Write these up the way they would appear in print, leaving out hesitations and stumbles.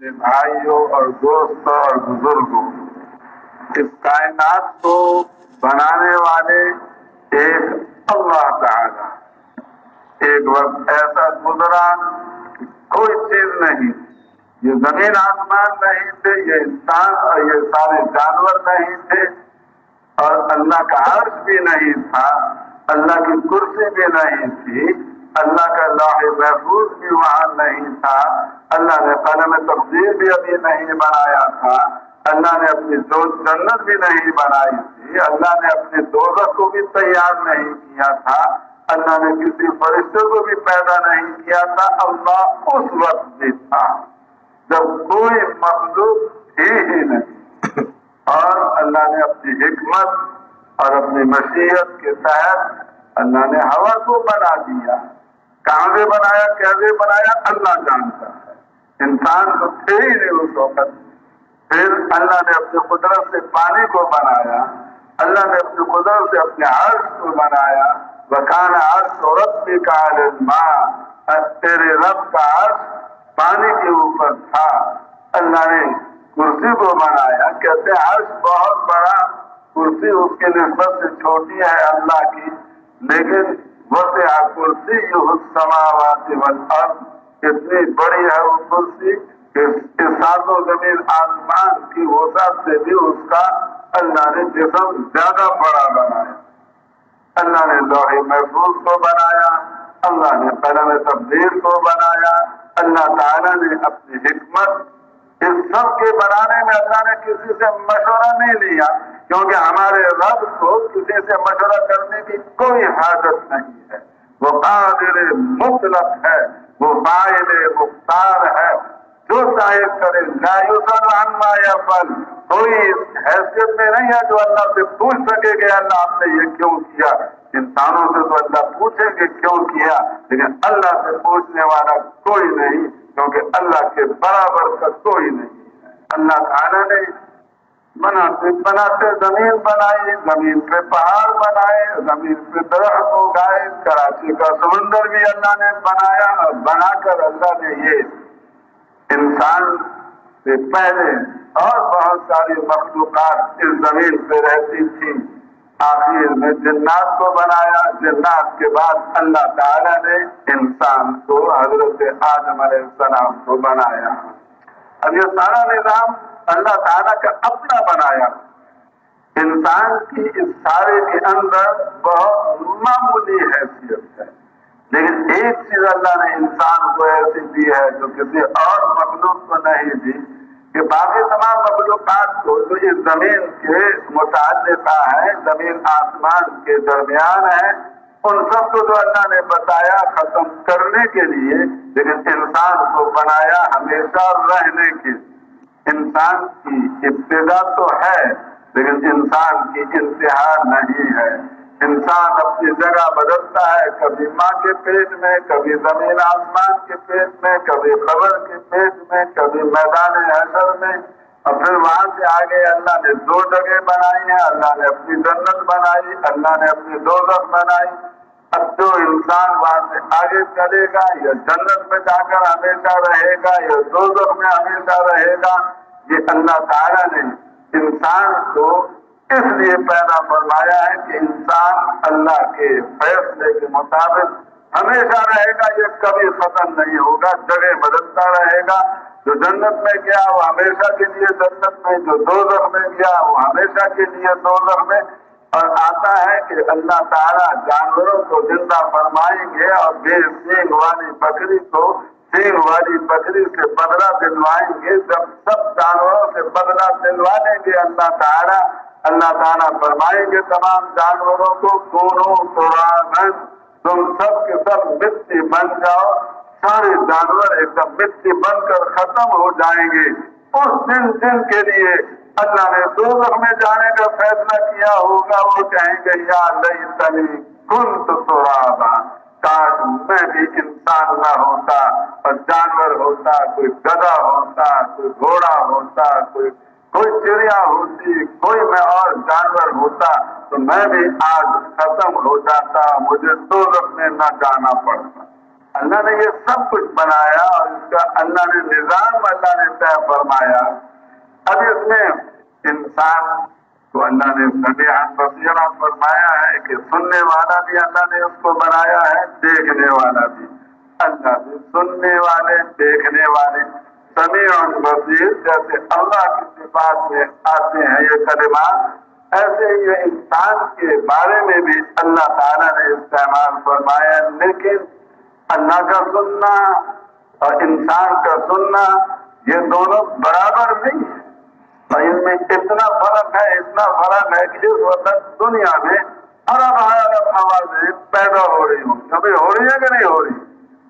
میرے بھائیوں اور دوستوں اور بزرگوں، اس کائنات کو بنانے والے ایک اللہ تعالی، ایک وقت ایسا گزرا کہ کوئی چیز نہیں، یہ زمین آسمان نہیں تھے، یہ انسان اور یہ سارے جانور نہیں تھے، اور اللہ کا عرش بھی نہیں تھا، اللہ کی کرسی بھی نہیں تھی، اللہ کا لوح محفوظ بھی وہاں نہیں تھا، اللہ نے قلم تقدیر بھی ابھی نہیں بنایا تھا، اللہ نے اپنی جنت بھی نہیں بنائی تھی، اللہ نے اپنے دوزخ کو بھی تیار نہیں کیا تھا، اللہ نے کسی فرشتے کو بھی پیدا نہیں کیا تھا۔ اللہ اس وقت بھی تھا جب کوئی مخلوق ہی نہیں، اور اللہ نے اپنی حکمت اور اپنی مشیت کے تحت اللہ نے ہوا کو بنا دیا۔ کہاں سے بنایا، کیسے بنایا، اللہ جانتا ہے، انسان تو تھے ہی نہیں اس وقت۔ پھر اللہ نے اپنی قدرت سے پانی کو بنایا، اللہ نے اپنی قدرت سے اپنے عرش کو بنایا۔ وَكَانَ عَرْشُ رَبِّكَ عَلَى الْمَاءِ، تیرے رب کا عرش پانی کے اوپر تھا۔ اللہ نے کرسی کو بنایا، کہتے ہیں عرش بہت بڑا، کرسی اس کی نسبت سے چھوٹی ہے اللہ کی، لیکن وسع کرسیہ السماوات والارض، اتنی بڑی ہے وہ کرسی کہ ساتوں زمین آسمان کی وسعت سے بھی اس کا اللہ نے جسم زیادہ بڑا بنایا۔ اللہ نے لوح محفوظ کو بنایا، اللہ نے قلم تقدیر کو بنایا، اللہ تعالیٰ نے اپنی حکمت اس سب کے بنانے میں اللہ نے کسی سے مشورہ نہیں لیا، کیونکہ ہمارے رب کو کسی سے مشورہ کرنے کی کوئی حاجت نہیں ہے۔ وہ قادر مطلق ہے، وہ فاعل مختار ہے، جو چاہے کرے، لا یسأل عما یفعل، کوئی حیثیت میں نہیں ہے جو اللہ سے پوچھ سکے کہ اللہ آپ نے یہ کیوں کیا۔ انسانوں سے تو اللہ پوچھے کہ کیوں کیا، لیکن اللہ سے پوچھنے والا کوئی نہیں، کیونکہ اللہ کے برابر کا کوئی نہیں ہے۔ اللہ تعالیٰ نے بناتے زمین بنائی، زمین پہ پہاڑ بنائے، زمین پہ درخت اگائے، کراچی کا سمندر بھی اللہ نے بنایا، اور بنا کر اللہ نے یہ انسان سے پہلے اور بہت ساری مخلوقات اس زمین پہ رہتی تھی، آخر میں جنات کو بنایا، جنات کے بعد اللہ تعالیٰ نے انسان کو، حضرت آدم علیہ السلام کو بنایا۔ اب یہ سارا نظام اللہ تعالیٰ کا اپنا بنایا، انسان کی اس سارے کے اندر بہت معمولی حیثیت ہے، لیکن ایک چیز اللہ نے انسان کو ایسی دی ہے جو کسی اور مخلوق کو نہیں دی، کہ باقی تمام مخلوقات کو جو اس زمین کے متعلقہ ہے، زمین آسمان کے درمیان ہے، ان سب کو جو اللہ نے بتایا ختم کرنے کے لیے، لیکن انسان کو بنایا ہمیشہ رہنے کے لیے۔ انسان کی ابتدا تو ہے، لیکن انسان کی انتہا نہیں ہے۔ انسان اپنی جگہ بدلتا ہے، کبھی ماں کے پیٹ میں، کبھی زمین آسمان کے پیٹ میں، کبھی قبر کے پیٹ میں، کبھی میدان حشر میں، اور پھر وہاں سے آگے اللہ نے دو جگہ بنائی ہیں، اللہ نے اپنی جنت بنائی، اللہ نے اپنی دوزخ بنائی۔ اب جو انسان وہاں سے آگے چلے گا، یا جنت میں جا کر ہمیشہ رہے گا یا دوزخ میں ہمیشہ رہے گا، یہ اللہ تعالیٰ نے انسان کو اس لیے پیدا فرمایا ہے کہ انسان اللہ کے فیصلے کے مطابق ہمیشہ رہے گا، یہ کبھی ختم نہیں ہوگا، جگہ بدلتا رہے گا۔ جو جنت میں گیا وہ ہمیشہ کے لیے جنت میں، جو دوزخ میں گیا وہ ہمیشہ کے لیے دوزخ میں۔ اور آتا ہے کہ اللہ تعالیٰ جانوروں کو زندہ فرمائیں گے، اور بے سینگ والی بکری کو سینگ والی بکری سے بدلہ دلوائیں گے۔ جب سب جانوروں سے بدلہ دلوا دیں گے اللہ تعالیٰ فرمائیں گے تمام جانوروں کو، کونوا ترابا، تم سب کے سب مٹی بن جاؤ۔ سارے جانور ایک دم مٹی بن کر ختم ہو جائیں گے۔ اس دن کے لیے اللہ نے دوزخ میں جانے کا فیصلہ کیا ہوگا، وہ کہیں گے یا لیتنی کنت ترابا، کاش میں بھی انسان نہ ہوتا اور جانور ہوتا، کوئی گدھا ہوتا، کوئی گھوڑا ہوتا، کوئی چڑیا ہوتی، کوئی میں اور جانور ہوتا، تو میں بھی آج ختم ہو جاتا، مجھے دوزخ میں نہ جانا پڑتا۔ اللہ نے یہ سب کچھ بنایا اور اس کا اللہ نے نظام اللہ نے طے فرمایا. اب اس میں انسان کو اللہ نے سمیع بصیر فرمایا ہے کہ سننے والا بھی اللہ نے اس کو بنایا ہے, دیکھنے والا بھی. اللہ بھی سننے والے, دیکھنے والے, سمیع بصیر جیسے اللہ کی صفات میں آتے ہیں یہ کلمات, ایسے یہ انسان کے بارے میں بھی اللہ تعالیٰ نے استعمال فرمایا. لیکن اللہ کا سننا اور انسان کا سننا یہ دونوں برابر نہیں ہے, اور ان میں اتنا فرق ہے کہ اس وقت دنیا میں ارب آوازیں پیدا ہو رہی ہوں. کبھی ہو رہی ہے کہ نہیں ہو رہی؟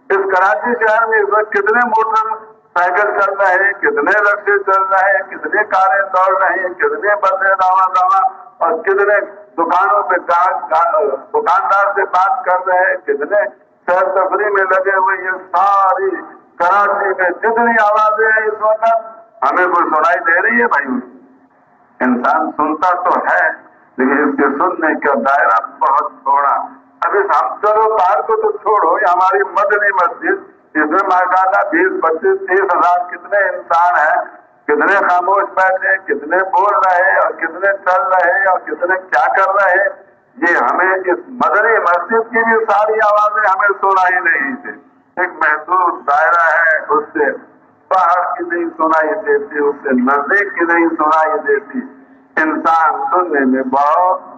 اس کراچی شہر میں اس وقت کتنے موٹر سائیکل چل رہے ہیں, کتنے رکشے چل رہے ہیں, کتنے کاریں دوڑ رہے ہیں, کتنے بسیں دوا اور کتنے دکانوں پہ دکاندار سے بات کر رہے ہیں, کتنے سیر تفریح میں لگے ہوئے. یہ ساری کراچی میں جتنی آوازیں ہیں اس وقت ہمیں کوئی سنائی دے رہی ہے بھائی؟ انسان سنتا تو ہے لیکن اس کے سننے کا دائرہ بہت تھوڑا. اب اس ہم چلو پار کو تو چھوڑو, یہ ہماری مدنی مسجد جس میں ماشاءاللہ 20, 25, 30 ہزار کتنے انسان ہیں, کتنے خاموش بیٹھے, کتنے بول رہے اور کتنے چل رہے اور کتنے کیا کر رہے. یہ ہمیں اس مدنی مسجد کی بھی ساری آوازیں ہمیں سنائی نہیں تھی. ایک محدود دائرہ ہے, اس سے باہر کی نہیں سنائی دیتی, اس سے نزدیک کی نہیں سنائی دیتی. انسان سننے میں بہت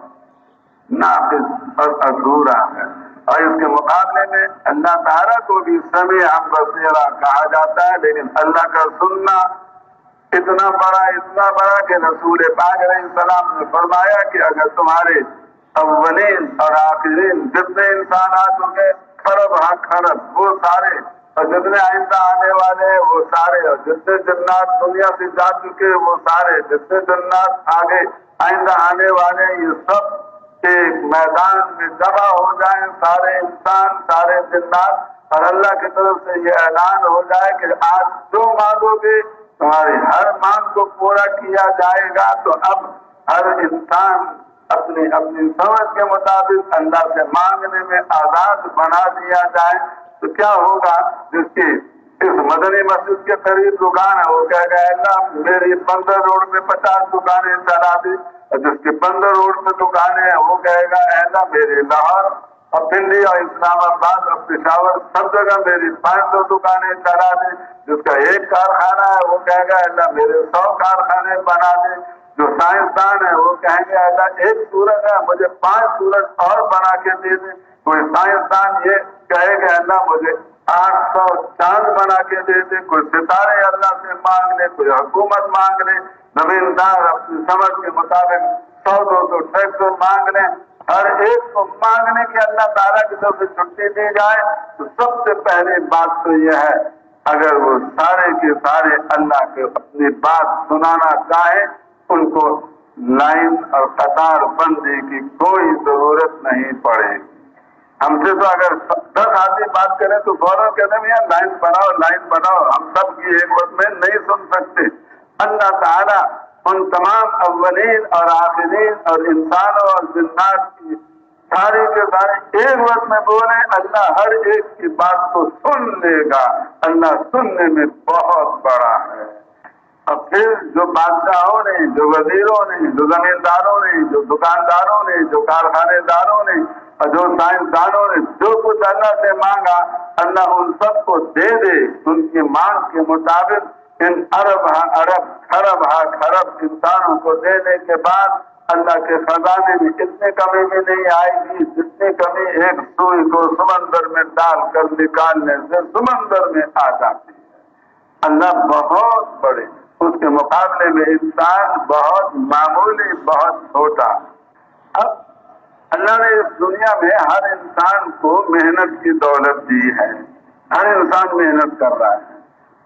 ناقص اور ادھورا ہے. اور اس کے مقابلے میں اللہ تعالیٰ کو بھی سمیع بصیر کہا جاتا ہے. لیکن اللہ کا سننا اتنا بڑا کہ رسول پاک علیہ السلام نے فرمایا کہ اگر تمہارے اولین اور آخرین جتنے انسانات ہوں گے خرب وہ سارے, اور جتنے آئندہ آنے والے ہیں وہ سارے, اور جتنے جنات دنیا سے جا چکے وہ سارے, جتنے جنات آگے آئندہ آنے والے, یہ سب ایک میدان میں جمع ہو جائیں, سارے انسان سارے جنات, اور اللہ کی طرف سے یہ اعلان ہو جائے کہ آج جو مانگو گے تمہاری ہر مانگ کو پورا کیا جائے گا. تو اب ہر انسان اپنی سمجھ کے مطابق اللہ سے مانگنے میں آزاد بنا دیا جائے. تو کیا ہوگا؟ جس کی اس مدنی مسجد کے قریب دکان ہے وہ کہے گا اللہ میری بندر روڈ میں 50 دکانیں چلا دی, اور جس کی بندر روڈ میں دکانیں ہیں وہ کہے گا اللہ میری لاہور اور پنڈی اور اسلام آباد اور پشاور سب جگہ میری 500 دکانیں چلا دی. جس کا ایک کارخانہ ہے وہ کہے گا اللہ میرے 100 کارخانے بنا دے. جو سائنسدان ہے وہ کہیں گے اللہ ایک سورج ہے مجھے 5 سورج اور بنا کے دے دے. کوئی سائنسدان یہ کہے کہ اللہ مجھے 800 چاند بنا کے دے دے. کوئی ستارے اللہ سے مانگ لے, کوئی حکومت مانگ لے, زمیندار اپنی سمجھ کے مطابق 100-200 ٹریکٹر مانگ لیں. ہر ایک کو مانگنے کی اللہ تعالیٰ کی طرف سے چھٹی دی جائے. تو سب سے پہلی بات تو یہ ہے اگر وہ سارے کے سارے اللہ کے اپنی بات سنانا چاہیں ان کو لائن اور قطار بندی کی کوئی ضرورت نہیں پڑے. ہم سے تو اگر 10 آدمی بات کریں تو فوراً کہتے ہیں یار لائن بناؤ, ہم سب کی ایک وقت میں نہیں سن سکتے. اللہ تعالیٰ ان تمام اولین اور آخرین اور انسانوں اور جنات کی سارے کے سارے ایک وقت میں بولے, اللہ ہر ایک کی بات کو سن لے گا. اللہ سننے میں بہت بڑا ہے. اور پھر جو بادشاہوں نے, جو وزیروں نے, جو زمینداروں نے, جو دکانداروں نے, جو کارخانے داروں نے اور جو سائنسدانوں نے جو کچھ اللہ سے مانگا اللہ ان سب کو دے دے. ان کی مانگ کے مطابق ان خرب انسانوں کو دینے کے بعد اللہ کے خزانے میں اتنی کمی بھی نہیں آئے گی جتنی کمی ایک سوئی کو سمندر میں ڈال کر نکالنے سے سمندر میں آ جاتی ہے. اللہ بہت بڑے, اس کے مقابلے میں انسان بہت معمولی, بہت چھوٹا. اب اللہ نے اس دنیا میں ہر انسان کو محنت کی دولت دی ہے. ہر انسان محنت کر رہا ہے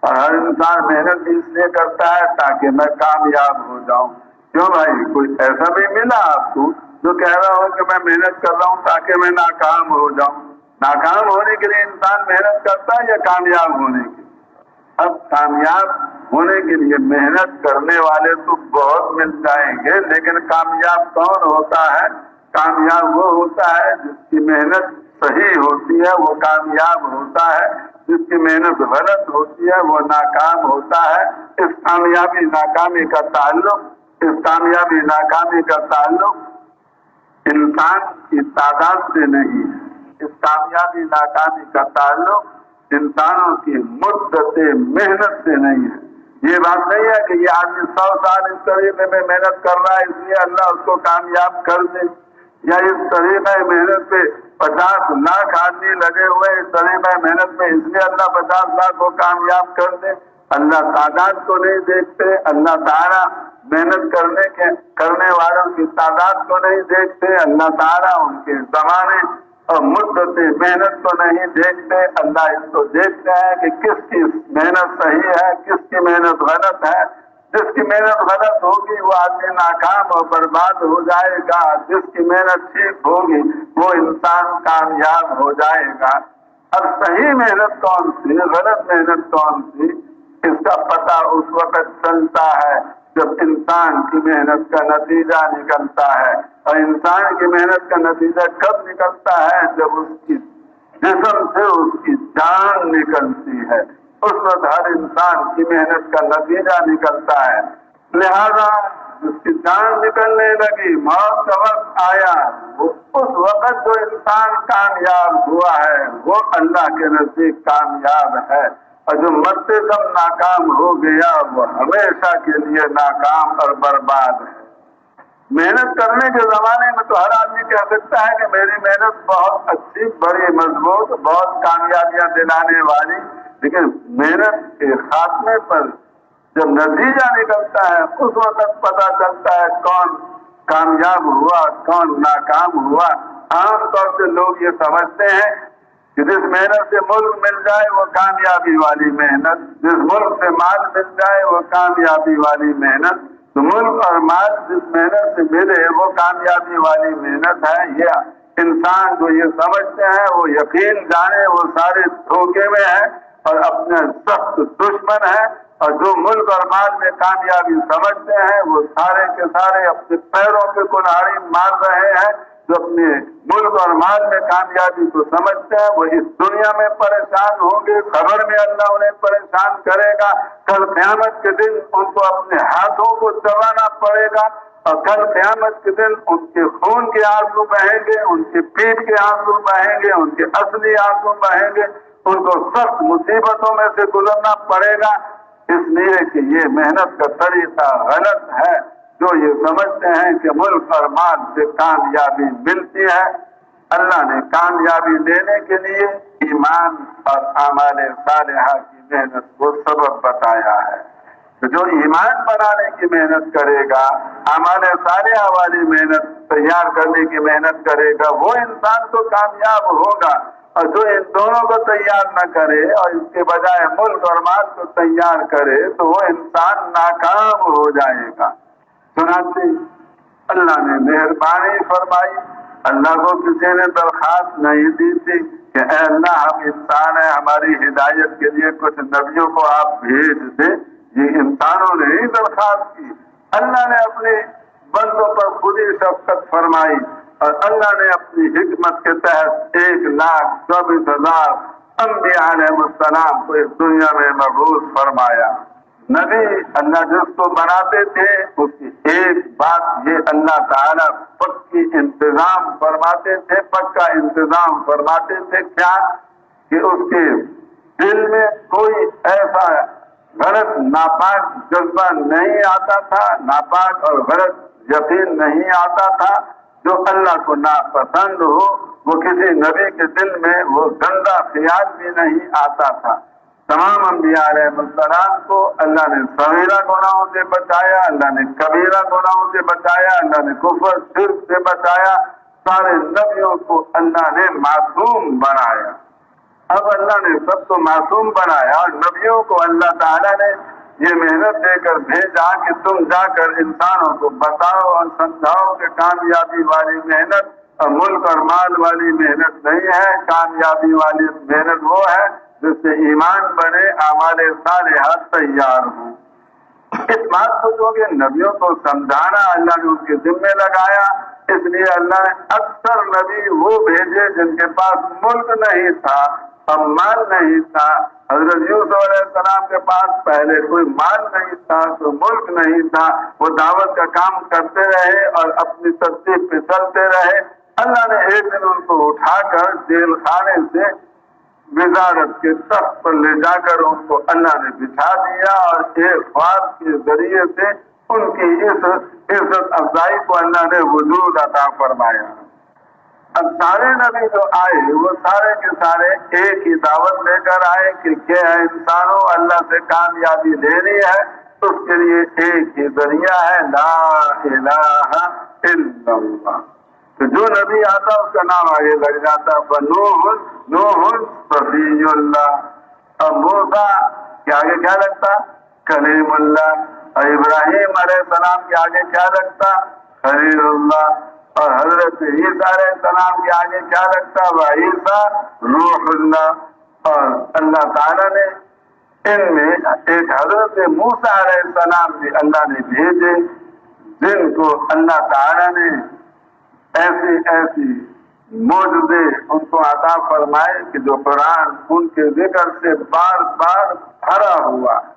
اور ہر انسان محنت اس لیے کرتا ہے تاکہ میں کامیاب ہو جاؤں. کیوں بھائی, کوئی ایسا بھی ملا آپ کو جو کہہ رہا ہو کہ میں محنت کر رہا ہوں تاکہ میں ناکام ہو جاؤں؟ ناکام ہونے کے لیے انسان محنت کرتا ہے یا کامیاب ہونے کے لیے؟ اب کامیاب ہونے کے لیے محنت کرنے والے تو بہت مل جائیں گے, لیکن کامیاب کون ہوتا ہے؟ کامیاب وہ ہوتا ہے جس کی محنت صحیح ہوتی ہے وہ کامیاب ہوتا ہے، جس کی محنت غلط ہوتی ہے وہ ناکام ہوتا ہے۔ اس کامیابی ناکامی کا تعلق انسان کی تعداد سے نہیں ہے، اس کامیابی ناکامی کا تعلق انسانوں کی مدت محنت سے نہیں ہے۔ یہ بات نہیں ہے کہ یہ آدمی 100 سال اس طریقے میں محنت کر رہا ہے اس لیے اللہ اس کو کامیاب کر دے، یا اس طریقے محنت پہ 50 لاکھ آدمی لگے ہوئے اس طریقے محنت پہ اس لیے اللہ 50 لاکھ کو کامیاب کر دے۔ اللہ تعداد کو نہیں دیکھتے، اللہ تعالیٰ محنت کرنے والوں کی تعداد کو نہیں دیکھتے، اللہ تعالیٰ ان کے زمانے اور مدت محنت کو نہیں دیکھتے، اللہ اس کو دیکھتے ہیں کہ کس کی محنت صحیح ہے، کس کی محنت غلط ہے۔ جس کی محنت غلط ہوگی وہ آدمی ناکام اور برباد ہو جائے گا، جس کی محنت ٹھیک ہوگی وہ انسان کامیاب ہو جائے گا۔ اب صحیح محنت کون سی، غلط محنت کون سی، اس کا پتہ اس وقت چلتا ہے جب انسان کی محنت کا نتیجہ نکلتا ہے۔ اور انسان کی محنت کا نتیجہ کب نکلتا ہے؟ جب اس کی جسم سے اس کی جان نکلتی ہے، اس وقت ہر انسان کی محنت کا نتیجہ نکلتا ہے۔ لہذا اس کی جان نکلنے لگی، موت کا وقت آیا، اس وقت جو انسان کامیاب ہوا ہے وہ اللہ کے نزدیک کامیاب ہے، اور جو مرتے دم ناکام ہو گیا وہ ہمیشہ کے لیے ناکام اور برباد ہے۔ محنت کرنے کے زمانے میں تو ہر آدمی کہہ سکتا ہے کہ میری محنت بہت اچھی، بڑی مضبوط، بہت کامیابیاں دلانے والی، لیکن محنت کے خاتمے پر جب نتیجہ نکلتا ہے اس وقت پتہ چلتا ہے کون کامیاب ہوا کون ناکام ہوا۔ عام طور سے لوگ یہ سمجھتے ہیں کہ جس محنت سے ملک مل جائے وہ کامیابی والی محنت، جس ملک سے مال مل جائے وہ کامیابی والی محنت، تو ملک اور مال جس محنت سے ملے وہ کامیابی والی محنت ہے۔ یہ انسان جو یہ سمجھتے ہیں وہ یقین جانے وہ سارے دھوکے میں ہیں اور اپنے سخت دشمن ہیں، اور جو ملک اور مال میں کامیابی سمجھتے ہیں وہ سارے کے سارے اپنے پیروں پہ کلہاڑی مار رہے ہیں۔ جو اپنے ملک اور مال میں کامیابی کو سمجھتے ہیں وہ اس دنیا میں پریشان ہوں گے، قبر میں اللہ انہیں پریشان کرے گا، کل قیامت کے دن ان کو اپنے ہاتھوں کو چبانا پڑے گا، اور کل قیامت کے دن ان کے خون کے آنسو بہیں گے، ان کے پیٹ کے آنسو بہیں گے، ان کے اصلی آنسو بہیں گے، ان کو سخت مصیبتوں میں سے گزرنا پڑے گا، اس لیے کہ یہ محنت کا طریقہ غلط ہے۔ جو یہ سمجھتے ہیں کہ ملک اور مال سے کامیابی ملتی ہے، اللہ نے کامیابی دینے کے لیے ایمان اور اعمال صالحہ کی محنت کو سبب بتایا ہے۔ تو جو ایمان بنانے کی محنت کرے گا، اعمال صالحہ والی محنت تیار کرنے کی محنت کرے گا، وہ انسان تو کامیاب ہوگا، اور جو ان دونوں کو تیار نہ کرے اور اس کے بجائے ملک اور مال کو تیار کرے تو وہ انسان ناکام ہو جائے گا۔ چنانچہ اللہ نے مہربانی فرمائی، اللہ کو کسی نے درخواست نہیں دی تھی کہ اے اللہ ہم انسان ہیں، ہماری ہدایت کے لیے کچھ نبیوں کو آپ بھیج دیں، یہ انسانوں نے ہی درخواست کی۔ اللہ نے اپنے بندوں پر خود ہی شفقت فرمائی، اور اللہ نے اپنی حکمت کے تحت 1,24,000 انبیاء علیہ السلام کو اس دنیا میں مبعوث فرمایا۔ نبی اللہ جس کو بناتے تھے اس کی ایک بات یہ اللہ تعالیٰ پکی انتظام فرماتے تھے، پکا انتظام فرماتے تھے، کیا کہ اس کے دل میں کوئی ایسا غلط ناپاک جذبہ نہیں آتا تھا، ناپاک اور غلط یقین نہیں آتا تھا جو اللہ کو ناپسند ہو، وہ کسی نبی کے دل میں وہ گندا خیال بھی نہیں آتا تھا۔ تمام انبیاء علیہ السلام کو اللہ نے صغیرہ گناہوں سے بچایا، اللہ نے کبیرہ گناہوں سے بچایا، اللہ نے کفر شرک سے بچایا، سارے نبیوں کو اللہ نے معصوم بنایا۔ اب اللہ نے سب کو معصوم بنایا اور نبیوں کو اللہ تعالیٰ نے یہ محنت دے کر بھیجا کہ تم جا کر انسانوں کو بتاؤ اور سمجھاؤ کہ کامیابی والی محنت اور ملک اور مال والی محنت نہیں ہے، کامیابی والی محنت وہ ہے جس سے ایمان بنے، اعمال صالحہ تیار ہوں۔ اس بات کو جو کہ نبیوں کو سمجھانا اللہ نے ان کے ذمہ لگایا، اس لیے اللہ نے اکثر نبی وہ بھیجے جن کے پاس ملک نہیں تھا اور مال نہیں تھا۔ حضرت یوسف علیہ السلام کے پاس پہلے کوئی مال نہیں تھا، کوئی ملک نہیں تھا، وہ دعوت کا کام کرتے رہے اور اپنی ترتیب پہ چلتے رہے۔ اللہ نے ایک دن ان کو اٹھا کر جیل خانے سے وزارت کے تخت پر لے جا کر ان کو اللہ نے بٹھا دیا اور ایک خواب کے ذریعے سے ان کی اس عزت افزائی کو اللہ نے وجود عطا فرمایا۔ اب سارے نبی جو آئے وہ سارے کے سارے ایک ہی دعوت لے کر آئے کہ کیا انسانوں اللہ سے کامیابی لینی ہے، اس کے لیے ایک ہی ذریعہ ہے لا الہ الا اللہ۔ تو جو نبی آتا اس کا نام آگے لگ جاتا، نوح صفی اللہ، اور موسیٰ کے آگے کیا لگتا؟ کلیم اللہ، اور ابراہیم علیہ السلام کے آگے کیا لگتا؟ خلیل اللہ، اور حضرت عیسیٰ علیہ السلام کے آگے کیا لگتا؟ وعیسیٰ روح اللہ۔ اور اللہ تعالیٰ نے ان میں ایک حضرت موسیٰ علیہ السلام بھی اللہ نے بھیجے، جن کو اللہ تعالیٰ نے ایسی معجزے ان کو عطا فرمائے کہ جو قرآن ان کے ذکر سے بار بار بھرا ہوا ہے۔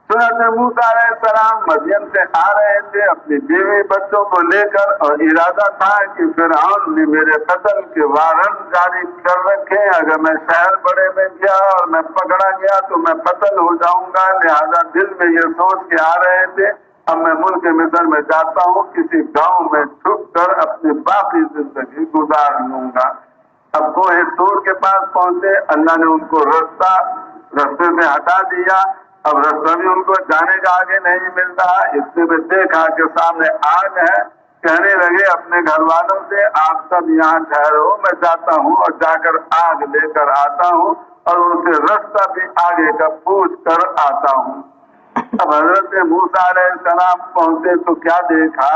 سنت موسیٰ علیہ السلام مدین سے آ رہے تھے اپنی بیوی بچوں کو لے کر، اور ارادہ تھا کہ فرعون نے میرے قتل کے وارنٹ جاری کر رکھے، اگر میں شہر بڑے میں گیا اور میں پکڑا گیا تو میں قتل ہو جاؤں گا، لہذا دل میں یہ سوچ کے آ رہے تھے اب میں ملک مصر میں جاتا ہوں، کسی گاؤں میں چھپ کر اپنی باقی زندگی گزار لوں گا۔ اب کوہ طور کے پاس پہنچے، اللہ نے ان کو رستے سے ہٹا دیا، اب رستہ بھی ان کو جانے کا آگے نہیں ملتا۔ اس نے بھی دیکھا کہ سامنے آگ ہے، کہنے لگے اپنے گھر والوں سے آپ سب یہاں ٹھہرو، میں جاتا ہوں اور جا کر آگ لے کر آتا ہوں اور ان سے رستہ بھی آگے کا پوچھ کر آتا ہوں۔ اب حضرت موسیٰ علیہ السلام پہنچے تو کیا دیکھا؟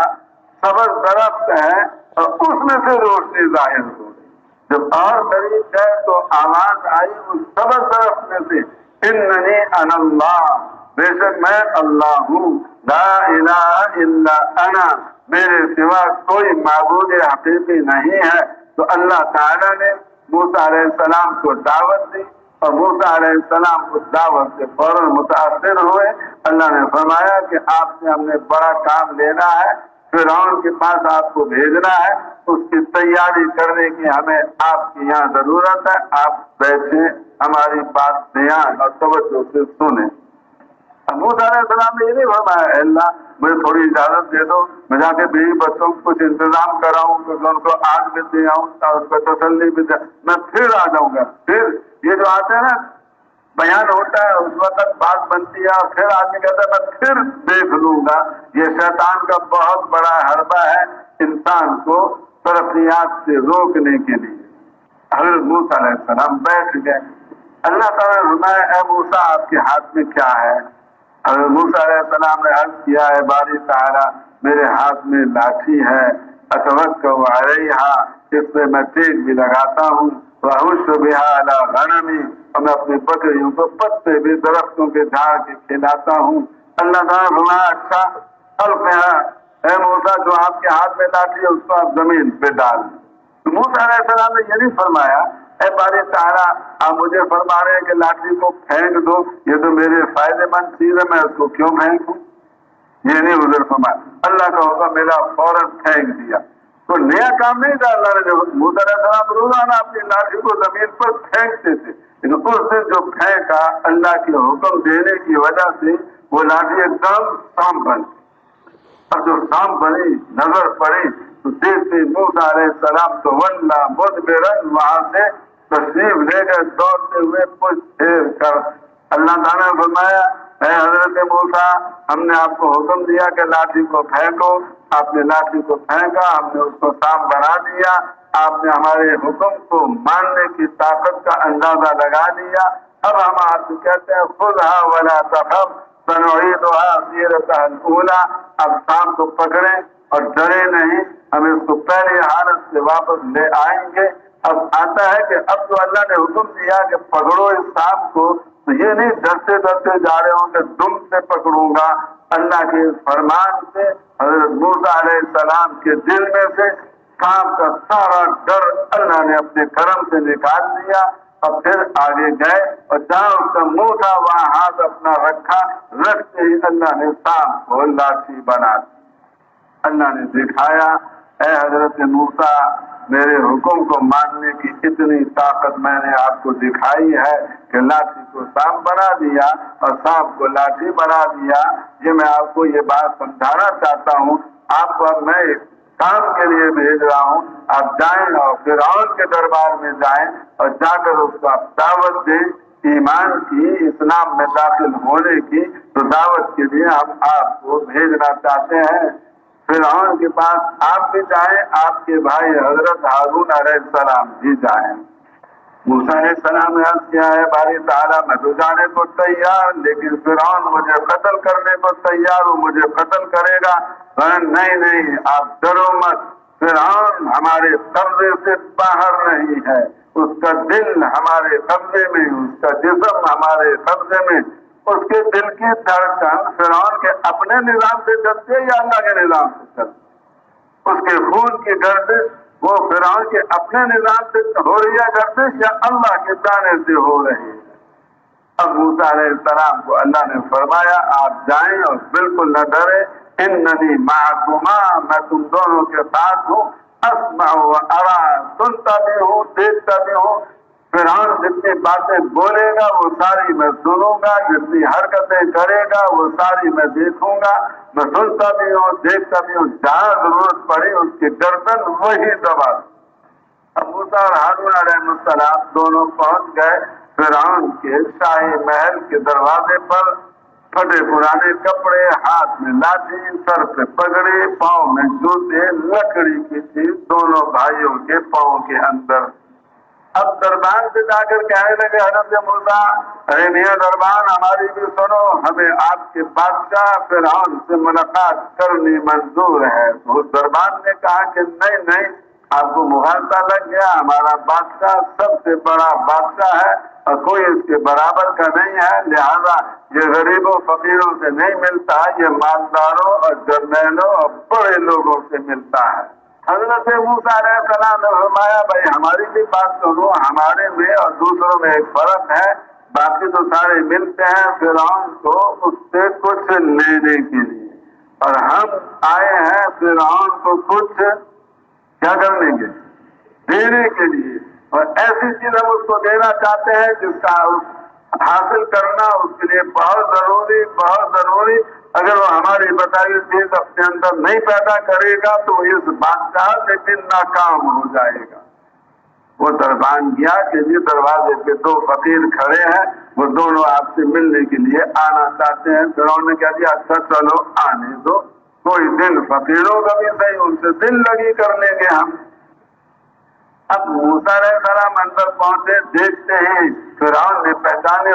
سبز درخت ہے اور اس میں سے روشنی ظاہر ہو گئی۔ جب اور قریب گئے تو آواز آئی اس سبز درخت میں سے، اننی انا اللہ، بے شک میں اللہ ہوں، لا الہ الا انا، میرے سوا کوئی معبود حقیقی نہیں ہے۔ تو اللہ تعالیٰ نے موسیٰ علیہ السلام کو دعوت دی اور موسیٰ علیہ السلام اس دعوت سے فوراً متاثر ہوئے۔ اللہ نے فرمایا کہ آپ سے ہم نے بڑا کام لینا ہے، فرعون کے پاس آپ کو بھیجنا ہے، اس کی تیاری کرنے کی ہمیں آپ کی یہاں ضرورت ہے، آپ بیٹھیں، ہماری بات دھیان اور توجہ سے سنیں۔ موسیٰ علیہ السلام نے یہ نہیں فرمایا اے اللہ مجھے تھوڑی اجازت دے دو، میں جا کے بیوی بچوں کو کچھ انتظام کراؤں، ان کو آگ بھی دے آؤں، اس کو تسلی بھی دے، میں پھر آ جاؤں گا۔ پھر یہ جو آتے ہیں نا بیان ہوتا ہے اس وقت بات بنتی ہے اور پھر آدمی کہتا ہے میں پھر دیکھ لوں گا، یہ شیطان کا بہت بڑا حربہ ہے انسان کو ترقیات سے روکنے کے لیے۔ حضرت موسیٰ علیہ السلام بیٹھ گئے، اللہ تعالیٰ نے فرمایا اے موسیٰ آپ کے ہاتھ میں کیا ہے؟ حضرت موسیٰ علیہ السلام نے عرض کیا ہے باری تعالیٰ میرے ہاتھ میں لاٹھی ہے، اتوکل علیہا، اس پہ میں ٹیک بھی لگاتا ہوں، وَأَحُشُّ بِهَا عَلَىٰ غَنَمِي، اور میں اپنی بکریوں کو پتے بھی درختوں کے جھاڑ کے کھلاتا ہوں۔ اللہ تعالیٰ نے فرمایا اچھا القھا، اے موسیٰ جو آپ کے ہاتھ میں لاٹھی ہے اس کو آپ زمین پہ ڈال۔ تو موسیٰ علیہ السلام نے یہ نہیں فرمایا اے باری تعالیٰ آپ مجھے فرما رہے ہیں کہ لاٹھی کو پھینک دو، یہ تو میرے فائدے مند چیز ہے میں اس کو کیوں پھینکوں؟ یہ نہیں حضور فرمایا، اللہ کا حکم ملا فوراً پھینک دیا۔ تو نیا کام نہیں تھا، اللہ نے موسیٰ علیہ السلام روزانہ اپنی لاٹھی کو زمین پر پھینکتے تھے، لیکن اس دن جو پھینکا اللہ کے حکم دینے کی وجہ سے وہ لاٹھی ایک دم سام بن گئی۔ اب جو سام بنی نظر پڑی تو دیکھتے موسیٰ علیہ السلام تو واللہ مدبرن، وہاں سے تشریف لے کر دوڑتے ہوئے کچھ دیر کر اللہ تعالیٰ نے فرمایا اے حضرت موسیٰ ہم نے آپ کو حکم دیا کہ لاٹھی کو پھینکو، آپ نے لاٹھی کو پھینکا، ہم نے اس کو سام بنا دیا، آپ نے ہمارے حکم کو ماننے کی طاقت کا اندازہ لگا لیا۔ اب ہم آپ سے کہتے ہیں خذھا ولا تخف سنعیدھا سیرتھا الاولی، اب سام کو پکڑیں اور ڈرے نہیں، ہم اس کو پہلی حالت سے واپس لے آئیں گے۔ اب آتا ہے کہ اب تو اللہ نے حکم دیا کہ پکڑو اس سانپ کو، تو یہ نہیں ڈرتے ڈرتے جا رہے ہوں کہ دم سے پکڑوں گا، اللہ کے فرمان سے حضرت موسیٰ علیہ السلام کے دل میں سے سانپ کا سارا ڈر اللہ نے اپنے کرم سے نکال دیا، اور پھر آگے گئے اور جہاں اس کا منہ تھا وہاں ہاتھ اپنا رکھا، رکھتے ہی اللہ نے سانپ کو لاٹھی بنا دی۔ اللہ نے دکھایا، اے حضرت موسیٰ، میرے حکم کو ماننے کی اتنی طاقت میں نے آپ کو دکھائی ہے کہ لاٹھی کو سانپ بنا دیا اور سانپ کو لاٹھی بنا دیا۔ یہ میں آپ کو یہ بات سمجھانا چاہتا ہوں، آپ کو اب میں کام کے لیے بھیج رہا ہوں، آپ جائیں اور فرعون کے دربار میں جائیں اور جا کر اس کو آپ دعوت دیں ایمان کی، اسلام میں داخل ہونے کی۔ تو دعوت کے لیے ہم آپ کو بھیجنا چاہتے ہیں۔ فرعون کے پاس آپ بھی جائیں، آپ کے بھائی حضرت ہارون علیہ السلام بھی جائیں۔ موسیٰ علیہ السلام نے عرض کیا ہے باری تعالیٰ میں تو جانے کو تیار، لیکن فرعون مجھے قتل کرنے کو تیار ہوں، مجھے قتل کرے گا۔ نہیں آپ ڈرو مت، فرعون ہمارے قبضے سے باہر نہیں ہے، اس کا دل ہمارے قبضے میں، اس کا جسم ہمارے قبضے میں۔ اس کے دل کی دھڑکن فرعون کے اپنے نظام سے چلتی ہے یا اللہ کے نظام سے چلتی ہے؟ اس کے خون کی گردش وہ فرعون کے اپنے نظام سے ہو رہی ہے گردش یا اللہ کے جانے سے ہو رہی ہے؟ اب موسیٰ علیہ السلام کو اللہ نے فرمایا آپ جائیں اور بالکل نہ ڈرے، اننی معکما، میں تم دونوں کے ساتھ ہوں، اسمع و ارا، سنتا بھی ہوں دیکھتا بھی ہوں۔ فرعون جتنی باتیں بولے گا وہ ساری میں سنوں گا، جتنی حرکتیں کرے گا وہ ساری میں دیکھوں گا، میں سنتا بھی ہوں دیکھتا بھی ہوں، جہاں ضرورت پڑی اس کی گردن وہی دبا۔ اب موسیٰ اور ہارون علیہ السلام دونوں پہنچ گئے فرعون کے شاہی محل کے دروازے پر، پھٹے پرانے کپڑے، ہاتھ میں لاٹھی، سر پہ پگڑی، پاؤں میں جوتے، لکڑی کی چیز دونوں بھائیوں کے پاؤں کے اندر۔ اب دربان سے جا کر کہنے لگے حضرت موسیٰ، ارے میاں دربان ہماری بھی سنو، ہمیں آپ کے بادشاہ فرعون سے ملاقات کرنی منظور ہے۔ تو دربان نے کہا کہ نہیں، آپ کو مغالطہ لگ گیا، ہمارا بادشاہ سب سے بڑا بادشاہ ہے اور کوئی اس کے برابر کا نہیں ہے، لہذا یہ غریبوں فقیروں سے نہیں ملتا، یہ مالداروں اور جرنیلوں اور بڑے لوگوں سے ملتا ہے۔ حضرت موسیٰ علیہ السلام نے فرمایا بھائی ہماری بھی بات سنو، ہمارے میں اور دوسروں میں ایک فرق ہے، باقی تو سارے ملتے ہیں فرعون کو اس سے کچھ لینے کے لیے، اور ہم آئے ہیں فرعون کو کچھ کیا کرنے کے دینے کے لیے، اور ایسی چیز ہم اس کو دینا چاہتے ہیں جس کا حاصل کرنا اس کے لیے بہت ضروری، اگر وہ ہماری بتائی چیز اپنے اندر نہیں پیدا کرے گا تو اس بادشاہ سے دن ناکام ہو جائے گا۔ وہ دربان گیا کہ جس دروازے پہ دو فقیر کھڑے ہیں وہ دونوں آپ سے ملنے کے لیے آنا چاہتے ہیں۔ فرعون نے کہہ دیا اچھا چلو آنے دو، کوئی دن فقیروں کا بھی صحیح ان سے دل لگی کر لیں گے ہم۔ اب موسیٰ علیہ السلام اندر پہنچے، دیکھتے ہیں فرعون نے پہچانے،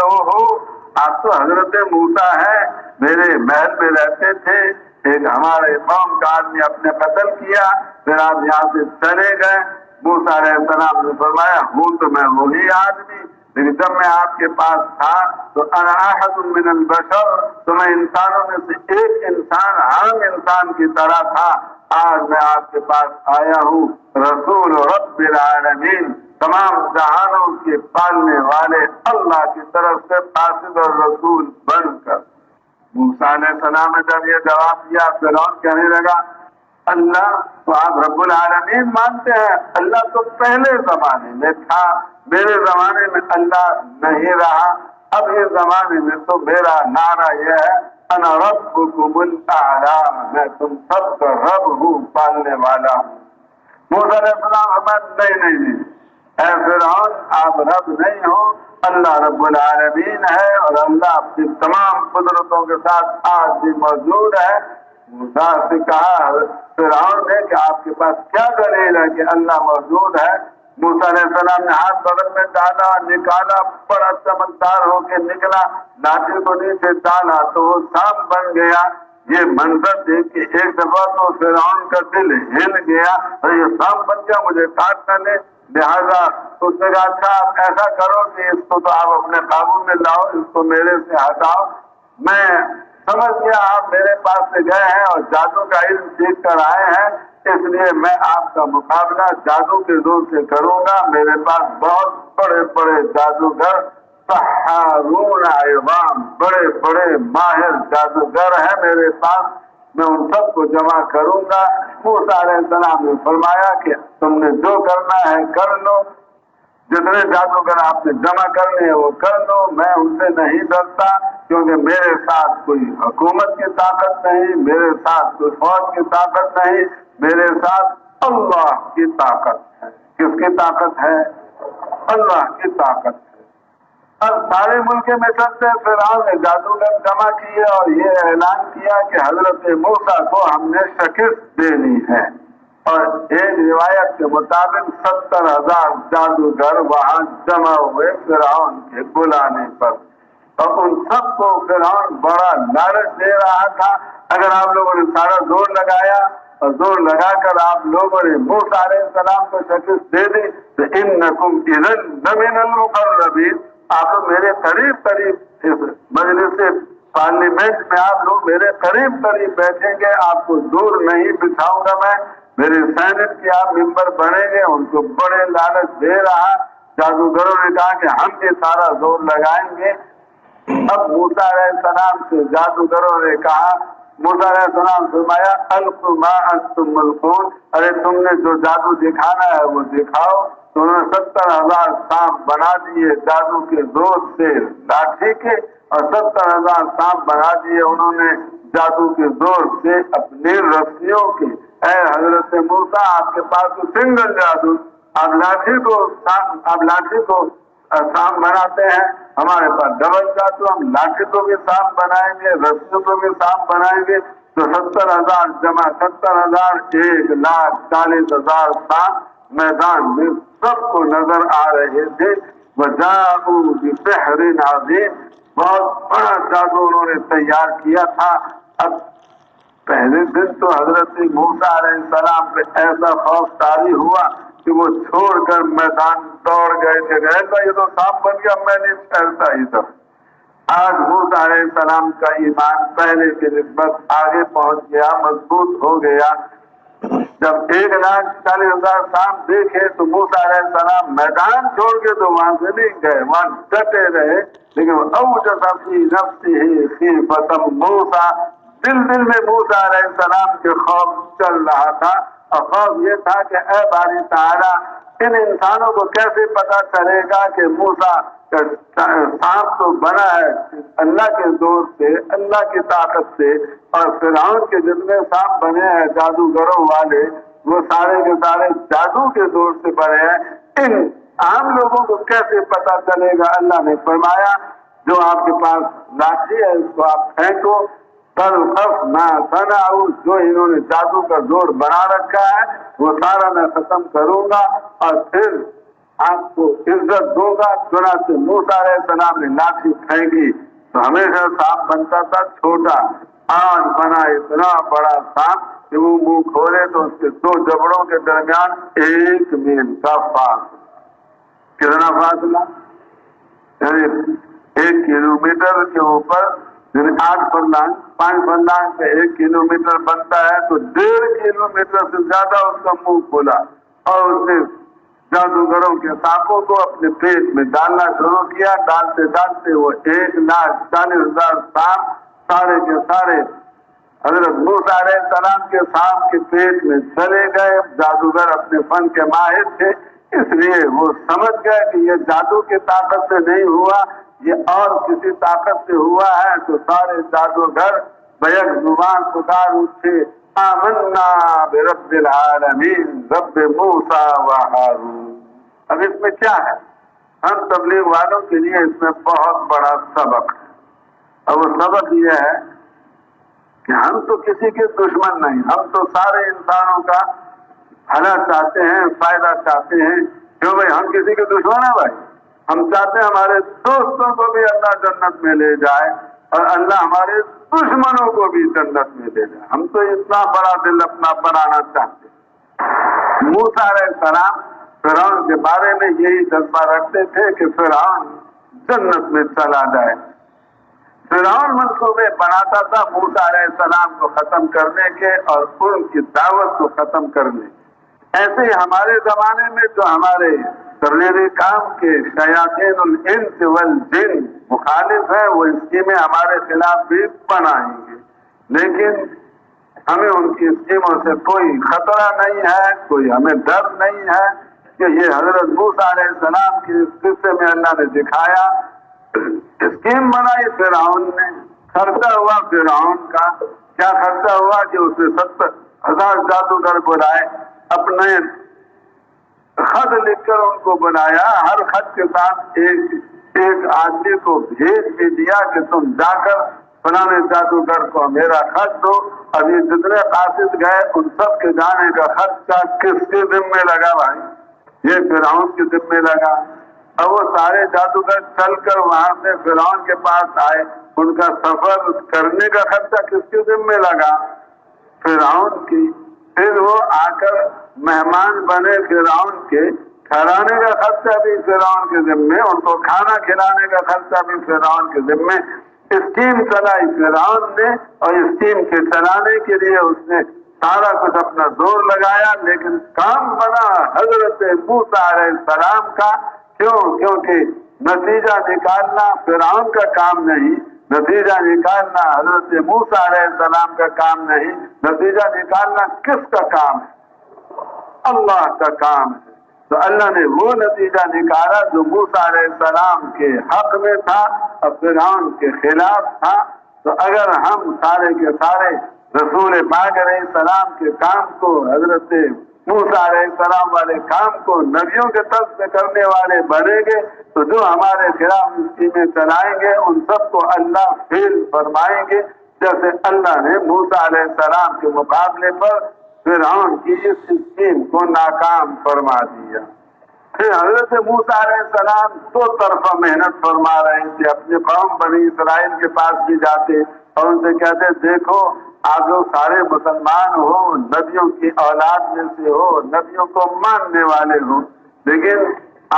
آپ تو حضرت موسیٰ ہیں، میرے محل میں رہتے تھے، ایک ہمارے قوم کا آدمی اپنے قتل کیا، پھر آپ یہاں سے چلے گئے۔ موسیٰ علیہ السلام نے فرمایا ہوں تو میں وہی آدمی، لیکن جب میں آپ کے پاس تھا تو انا احد من البشر، تو میں انسانوں میں سے ایک انسان، عام انسان کی طرح تھا۔ آج میں آپ کے پاس آیا ہوں رسول رب العالمین، تمام جہانوں کے پالنے والے اللہ کی طرف سے قاصد اور رسول بن کر۔ موسیٰ علیہ السلام نے جب یہ جواب دیا فرعون کہنے لگا اللہ تو آپ رب العالمین مانتے ہیں، اللہ تو پہلے زمانے میں تھا، میرے زمانے میں اللہ نہیں رہا، اب اس زمانے میں تو میرا نعرہ یہ ہے انا ربکم الاعلی، میں تم سب کا رب ہوں، پالنے والا ہوں۔ موسیٰ علیہ السلام نہیں اے فرعون آپ رب نہیں ہو، اللہ رب العالمین ہے، اور اللہ اپنی تمام قدرتوں کے ساتھ آج بھی موجود ہے۔ موسیٰ سے کہا فرعون نے کہ آپ کے پاس کیا دلیل ہے کہ اللہ موجود ہے؟ موسیٰ علیہ السلام نے ہاتھ بغل میں ڈالا، نکالا، بڑا چمکدار ہو کے نکلا، لاٹھی کو نیچے ڈالا تو وہ سانپ بن گیا۔ یہ منظر دیکھ کے ایک دفعہ تو فرعون کا دل ہل گیا اور یہ سانپ بن گیا، مجھے کاٹ نہ لے، لہذا اس نے کہا اچھا آپ ایسا کرو کہ اس کو تو آپ اپنے قابو میں لاؤ، اس کو میرے سے ہٹاؤ، میں سمجھ گیا آپ میرے پاس سے گئے ہیں اور جادو کا علم سیکھ کر آئے ہیں، اس لیے میں آپ کا مقابلہ جادو کے زور سے کروں گا۔ میرے پاس بہت بڑے بڑے جادوگر سحارون عظام، بڑے بڑے ماہر جادوگر ہیں میرے پاس، میں ان سب کو جمع کروں گا۔ موسیٰ علیہ السلام نے فرمایا کہ تم نے جو کرنا ہے کر لو، جتنے جادوگر آپ نے جمع کرنے ہیں وہ کر لو، میں ان سے نہیں ڈرتا، کیونکہ میرے ساتھ کوئی حکومت کی طاقت نہیں، میرے ساتھ کوئی فوج کی طاقت نہیں، میرے ساتھ اللہ کی طاقت ہے۔ کس کی طاقت ہے؟ اللہ کی طاقت ہے۔ اب سارے ملک مصر سے فرعون نے جادوگر جمع کیے اور یہ اعلان کیا کہ حضرت موسیٰ کو ہم نے شکست دینی ہے، اور ایک روایت کے مطابق 70,000 جادوگر وہاں جمع ہوئے فرعون کے بلانے پر، اور ان سب کو فرعون بڑا لالچ دے رہا تھا، اگر آپ لوگوں نے سارا زور لگایا اور زور لگا کر آپ لوگوں نے موسیٰ علیہ السلام کو شکست دے دی تو انکم اذا لمن المقربین، آپ میرے قریب قریب اس مجلس پارلیمنٹ میں آپ لوگ میرے قریب قریب بیٹھیں گے، آپ کو دور نہیں بٹھاؤں گا میں، میرے سینٹ کے آپ ممبر بنیں گے۔ ان کو بڑے لالچ دے رہا، جادوگروں نے کہا کہ ہم یہ سارا زور لگائیں گے۔ اب موسیٰ علیہ السلام سے جادوگروں نے کہا، موسیٰ علیہ السلام فرمایا القوا ما انتم ملقون، ارے تم نے جو جادو دکھانا ہے وہ دکھاؤ۔ تو انہوں نے 70,000 سانپ بنا دیے جادو کے زور سے لاٹھی کے، اور 70,000 سانپ بنا دیے انہوں نے جادو کے زور سے اپنی رسیوں کے۔ اے حضرت موسیٰ، آپ کے پاس تو سنگل جادو، آپ لاٹھی کو سانپ بناتے ہیں، ہمارے پاس ڈبل جادو، ہم لاٹھی کو بھی سانپ بنائیں گے، رسیوں کو بھی سانپ بنائیں گے۔ تو 70,000 جمع 70,000 1,40,000 سانپ میدان میں سب کو نظر آ رہے تھے۔ وَجَاءُوا بِسِحْرٍ عَظِيمٍ، بہت بڑا جادو انہوں نے تیار کیا تھا۔ اب پہلے دن تو حضرت موسیٰ علیہ السلام پہ ایسا خوف طاری ہوا کہ وہ چھوڑ کر میدان دوڑ گئے کہ یہ تو سانپ بن گیا، میں نہیں ٹھہرتا ہی تھا۔ آج موسیٰ علیہ السلام کا ایمان پہلے کی نسبت آگے پہنچ گیا، مضبوط ہو گیا۔ جب 1,40,000 سانپ دیکھے تو موسیٰ علیہ السلام میدان چھوڑ کے تو وہاں سے نہیں گئے، وہاں ڈٹے رہے، لیکن اوجس فی نفسہ خیفۃ موسیٰ، دل میں موسیٰ علیہ السلام کے خوف چل رہا تھا، اور خوف یہ تھا کہ اے باری تعالیٰ، ان انسانوں کو کیسے پتا چلے گا کہ موسیٰ سانپ تو بنا ہے اللہ کے زور سے، اللہ کی طاقت سے، اور فرعون کے جتنے سانپ بنے ہیں جادوگروں والے وہ سارے کے سارے جادو کے زور سے بنے ہیں، ان عام لوگوں کو کیسے پتا چلے گا؟ اللہ نے فرمایا جو آپ کے پاس لاٹھی ہے اس کو آپ پھینکو، تلقف ما صنعوا، جو انہوں نے جادو کا زور بنا رکھا ہے وہ سارا میں ختم کروں گا اور پھر آپ کو عزت دوں گا۔ چنانچہ موسیٰ علیہ السلام نے لاٹھی پھینکی تو ہمیشہ سانپ بنتا تھا چھوٹا، آج بنا اتنا بڑا سانپ کہ وہ منہ کھولے تو اس کے 2 جبڑوں کے درمیان 1 میل کا فاصلہ۔ کتنا فاصلہ؟ یعنی 1 کلومیٹر کے اوپر، یعنی 8 فرلانگ، 5 فرلانگ سے 1 کلومیٹر بنتا ہے تو 1.5 کلومیٹر سے زیادہ اس کا منہ کھولا، اور اس نے جادوگروں کے سانپوں کو اپنے پیٹ میں ڈالنا شروع کیا۔ ڈالتے ڈالتے وہ 1,40,000 سانپ سارے کے سارے حضرت موسیٰ علیہ السلام کے سانپ کے پیٹ میں چلے گئے۔ جادوگر اپنے فن کے ماہر تھے، اس لیے وہ سمجھ گئے کہ یہ جادو کی طاقت سے نہیں ہوا، یہ اور کسی طاقت سے ہوا ہے۔ تو سارے جادوگر بیک زبان پکار اٹھے، آمنا برب العالمین رب موسیٰ و ہارون۔ اب اس میں کیا ہے؟ ہم تبلیغ والوں کے لیے اس میں بہت بڑا سبق ہے، اور وہ سبق یہ ہے کہ ہم تو کسی کے دشمن نہیں، ہم تو سارے انسانوں کا بھلا چاہتے ہیں، فائدہ چاہتے ہیں۔ کیوں بھائی؟ ہم کسی کے دشمن ہیں بھائی؟ ہم چاہتے ہیں ہمارے دوستوں کو بھی اللہ جنت میں لے جائے اور اللہ ہمارے دشمنوں کو بھی جنت میں لے جائے۔ ہم تو اتنا بڑا دل اپنا بنانا چاہتے ہیں۔ موسیٰ علیہ السلام فرعون کے بارے میں یہی جذبہ رکھتے تھے کہ فرعون جنت میں چلا جائے، فرعون منصوبے بناتا تھا موسیٰ علیہ السلام کو ختم کرنے کے اور ان کی دعوت کو ختم کرنے. ایسے ہی ہمارے زمانے میں جو ہمارے تبلیغی کام کے شیاطین الانس والجن مخالف ہیں وہ اسکیمیں ہمارے خلاف بھی بنائیں گے، لیکن ہمیں ان کی اسکیموں سے کوئی خطرہ نہیں ہے، کوئی ہمیں ڈر نہیں ہے کہ یہ حضرت موسیٰ علیہ السلام کے اس قصے میں اللہ نے دکھایا. اسکیم بنائی فرعون نے، خرچہ ہوا فرعون کا. کیا خرچہ ہوا کہ اس نے 70,000 جادوگر بلائے، اپنے خط لکھ کر ان کو بلایا، ہر خط کے ساتھ ایک آدمی کو بھیج بھی دیا کہ تم جا کر فلانے جادوگر کو میرا خط دو. ابھی جتنے قاصد گئے ان سب کے جانے کا خرچہ کس کے ذمے لگا بھائی؟ یہ فرعون کے ذمے لگا. اور وہ سارے جادوگر چل کر وہاں سے فرعون کے پاس آئے، ان کا سفر کرنے کا خرچہ کس کے ذمے لگا؟ فرعون کی. پھر وہ آ کر مہمان بنے فرعون کے، ٹھہرانے کا خرچہ بھی فرعون کے ذمے، ان کو کھانا کھلانے کا خرچہ بھی فرعون کے ذمے. اسکیم چلائی فرعون نے، اور اسکیم کے چلانے کے لیے اس نے سارا کچھ اپنا زور لگایا، لیکن کام بنا حضرت موسیٰ علیہ السلام کا. کیوں؟ کیونکہ نتیجہ نکالنا فرعون کا کام نہیں، نتیجہ نکالنا حضرت موسیٰ علیہ السلام کا کام نہیں، نتیجہ نکالنا کس کا کام ہے؟ اللہ کا کام ہے. تو اللہ نے وہ نتیجہ نکالا جو موسیٰ علیہ السلام کے حق میں تھا اور فرعون کے خلاف تھا. تو اگر ہم سارے کے سارے رسول پاک علیہ السلام کے کام کو، حضرت موسیٰ علیہ السلام والے کام کو نبیوں کے طرف سے کرنے والے بنیں گے تو جو ہمارے خلاف اسکیمیں چلائیں گے ان سب کو اللہ فیل فرمائیں گے، جیسے اللہ نے موسیٰ علیہ السلام کے مقابلے پر فرعون کی اس اسکیم کو ناکام فرما دیا. پھر حضرت موسیٰ علیہ السلام دو طرفہ محنت فرما رہے تھے. اپنے قوم بنی اسرائیل کے پاس بھی جاتے اور ان سے کہتے دیکھو آپ لوگ سارے مسلمان ہو، نبیوں کی اولاد میں سے ہو، نبیوں کو ماننے والے ہو، لیکن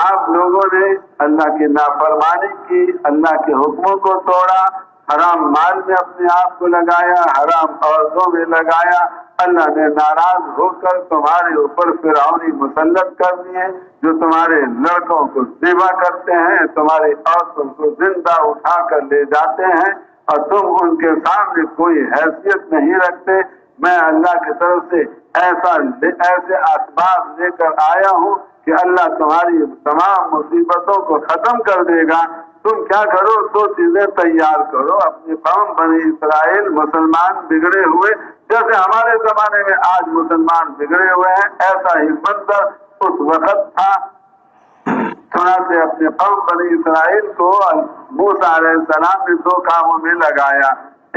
آپ لوگوں نے اللہ کی نافرمانی کی، اللہ کے حکموں کو توڑا، حرام مال میں اپنے آپ کو لگایا، حرام عورتوں میں لگایا. اللہ نے ناراض ہو کر تمہارے اوپر فرعونی مسلط کر دیے جو تمہارے لڑکوں کو ذبح کرتے ہیں، تمہاری عورتوں کو زندہ اٹھا کر لے جاتے ہیں اور تم ان کے سامنے کوئی حیثیت نہیں رکھتے. میں اللہ کی طرف سے ایسے اسباب لے کر آیا ہوں کہ اللہ تمہاری تمام مصیبتوں کو ختم کر دے گا. تم کیا کرو؟ دو چیزیں تیار کرو. اپنی قوم بنی اسرائیل مسلمان بگڑے ہوئے جیسے ہمارے زمانے میں آج مسلمان بگڑے ہوئے ہیں، ایسا ہی منظر اس وقت تھا. چنانچہ اپنے قوم بنی اسرائیل کو موسیٰ علیہ السلام نے دو کاموں میں لگایا،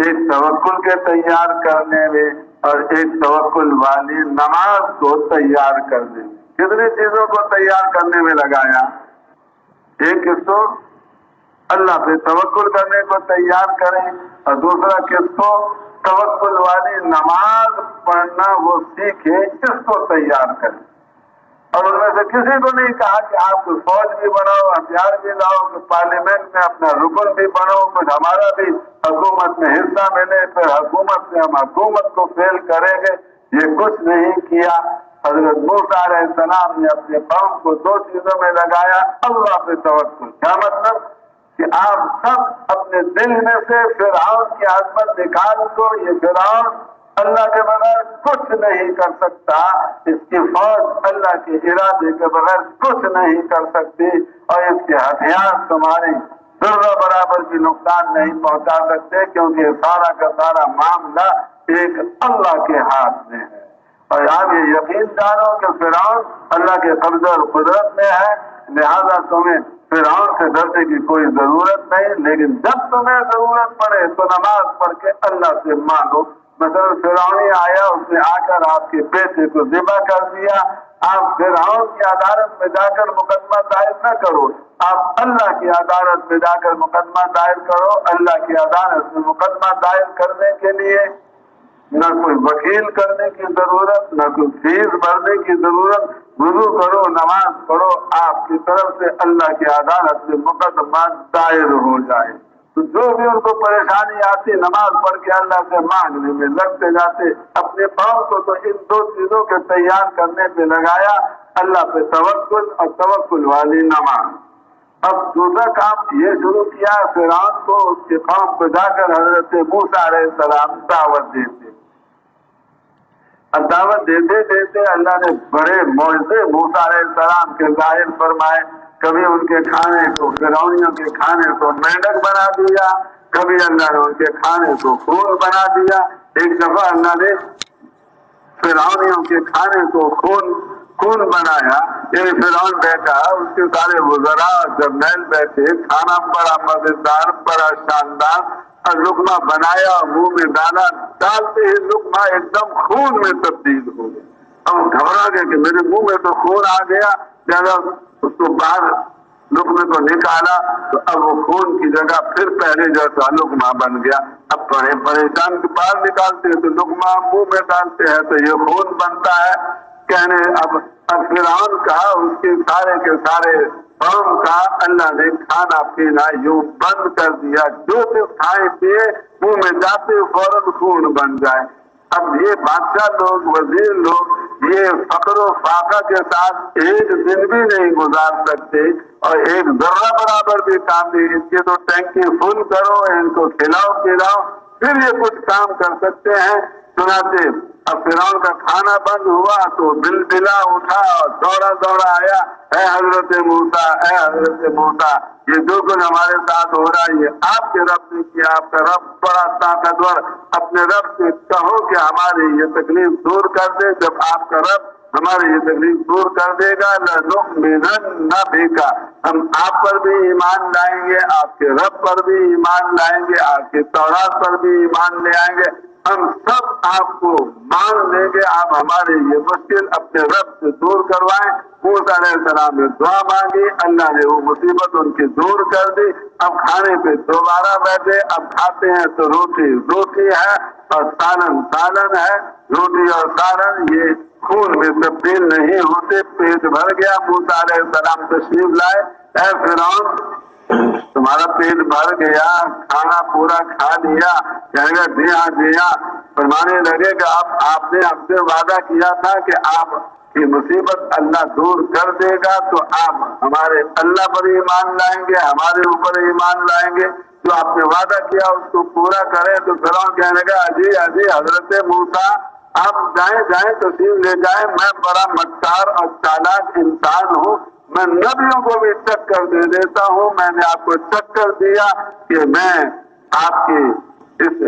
ایک توکل کے تیار کرنے میں اور ایک توکل والی نماز کو تیار کرنے میں. کتنی چیزوں کو تیار کرنے میں لگایا؟ ایک کس کو اللہ پہ توکل کرنے کو تیار کریں اور دوسرا کس کو توکل والی نماز پڑھنا وہ سیکھے، اس کو تیار کریں. اور ان میں سے کسی کو نہیں کہا کہ آپ کو فوج بھی بناؤ، ہتھیار بھی لاؤ، کہ پارلیمنٹ میں اپنا رکن بھی بنو، کچھ ہمارا بھی حکومت میں حصہ ملے، پھر حکومت سے ہم حکومت کو فیل کریں گے. یہ کچھ نہیں کیا. حضرت موسیٰ علیہ السلام نے اپنے قوم کو دو چیزوں میں لگایا، اللہ پہ توکل. کیا مطلب؟ کہ آپ سب اپنے دل میں سے فرعون کی عظمت نکال دو. یہ فرعون اللہ کے بغیر کچھ نہیں کر سکتا، اس کی فوج اللہ کے ارادے کے بغیر کچھ نہیں کر سکتی، اور اس کے ہتھیار تمہاری ذرہ برابر بھی نقصان نہیں پہنچا سکتے، کیونکہ یہ سارا کا سارا معاملہ ایک اللہ کے ہاتھ میں ہے. اور آپ یہ یقین جانو کہ فرعون اللہ کے قبضہ اور قدرت میں ہے، لہذا تمہیں فرعون سے ڈرنے کی کوئی ضرورت نہیں. لیکن جب تمہیں ضرورت پڑے تو نماز پڑھ کے اللہ سے مانگو. مثلا فرعون آیا، اس نے آ کر آپ کے بیٹے کو ذبح کر دیا. آپ فرعون کی عدالت میں جا کر مقدمہ دائر نہ کرو، آپ اللہ کی عدالت میں جا کر مقدمہ دائر کرو. اللہ کی عدالت میں مقدمہ دائر کرنے کے لیے نہ کوئی وکیل کرنے کی ضرورت، نہ کوئی فیس بھرنے کی ضرورت. وضو کرو، نماز پڑھو، آپ کی طرف سے اللہ کی عدالت میں مقدمہ دائر ہو جائے. تو جو بھی ان کو پریشانی آتی نماز پڑھ کے اللہ سے مانگنے میں لگتے جاتے. اپنے قوم کو تو ان دو چیزوں کے تیار کرنے پہ لگایا، اللہ پہ توکل اور توکل والی نماز. اب دوسرا کام یہ شروع کیا فرعون کو اس کے قوم کو جا کر حضرت موسیٰ علیہ السلام دعوت دیتے. اب دعوت دیتے دیتے اللہ نے بڑے معجزے موسیٰ علیہ السلام کے ظاہر فرمائے. کبھی ان کے کھانے کو فرعونیوں کے کھانے کو مینڈک بنا دیا، کبھی اللہ نے ان کے کھانے کو خون بنا دیا. ایک دفعہ اللہ نے فرعونیوں کے کھانے کو خون بنایا. یہ فرعون بیٹھا، اس کے سارے وزراء جرنیل بیٹھے، کھانا بڑا مزیدار بڑا شاندار، اور لقمہ بنایا اور منہ میں ڈالا. ڈالتے ہی لقمہ ایک دم خون میں تبدیل ہو گیا. اب گھبرا گیا کہ میرے منہ میں تو خون آ گیا. جب اس کو باہر لقمے کو نکالا تو اب وہ خون کی جگہ پھر پہلے جیسا لقمہ بن گیا. اب بڑے پریشان کے باہر نکالتے ہیں تو لقمہ منہ میں ڈالتے ہیں تو یہ خون بنتا ہے. کہنے اب فرعون کا اس کے سارے قوم کا اللہ نے کھانا پینا یوں بند کر دیا. جو صرف کھائے پیے منہ میں جاتے فوراً خون بن جائے. اب یہ بادشاہ لوگ وزیر لوگ یہ فقر و فاقہ کے ساتھ ایک دن بھی نہیں گزار سکتے اور ایک ذرہ برابر بھی کام نہیں. اس کے تو ٹینکی فل کرو، ان کو کھلاؤ پلاؤ پھر یہ کچھ کام کر سکتے ہیں. سناتے اب فرعون کا کھانا بند ہوا تو بلا اٹھا اور دوڑا آیا، اے حضرت موسیٰ اے حضرت موسیٰ، یہ جو کچھ ہمارے ساتھ ہو رہا ہے یہ آپ کے رب نے کیا. آپ کا رب بڑا طاقتور. اپنے رب سے کہو کہ ہماری یہ تکلیف دور کر دے. جب آپ کا رب ہماری یہ تکلیف دور کر دے گا لَنُؤْمِنَنَّ بِكَ، ہم آپ پر بھی ایمان لائیں گے، آپ کے رب پر بھی ایمان لائیں گے، آپ کے تورات پر بھی ایمان لے آئیں گے. ہم سب آپ کو مان لیں گے. آپ ہمارے یہ مشکل اپنے رب سے دور کروائیں. موسیٰ علیہ السلام نے دعا مانگی، اللہ نے وہ مصیبت ان کی دور کر دی. اب کھانے پہ دوبارہ بیٹھے. اب کھاتے ہیں تو روٹی ہے اور سالن ہے. روٹی اور سالن یہ خون میں تبدیل نہیں ہوتے. پیٹ بھر گیا. موسیٰ علیہ السلام تشریف لائے. اے فرعون تمہارا پیٹ بھر گیا، کھانا پورا کھا لیا. کہے گا جی ہاں. فرمانے لگے کہ اب آپ نے ہم سے وعدہ کیا تھا کہ آپ کی مصیبت اللہ دور کر دے گا تو آپ ہمارے اللہ پر ایمان لائیں گے، ہمارے اوپر ایمان لائیں گے. جو آپ نے وعدہ کیا اس کو پورا کریں. تو فرعون کہنے لگا اجی حضرت موسیٰ آپ جائیں تشریف لے جائیں. میں بڑا مکار اور چالاک انسان ہوں. میں نبیوں کو بھی چکر دے دیتا ہوں. میں نے آپ کو چکر دیا کہ میں آپ کے اس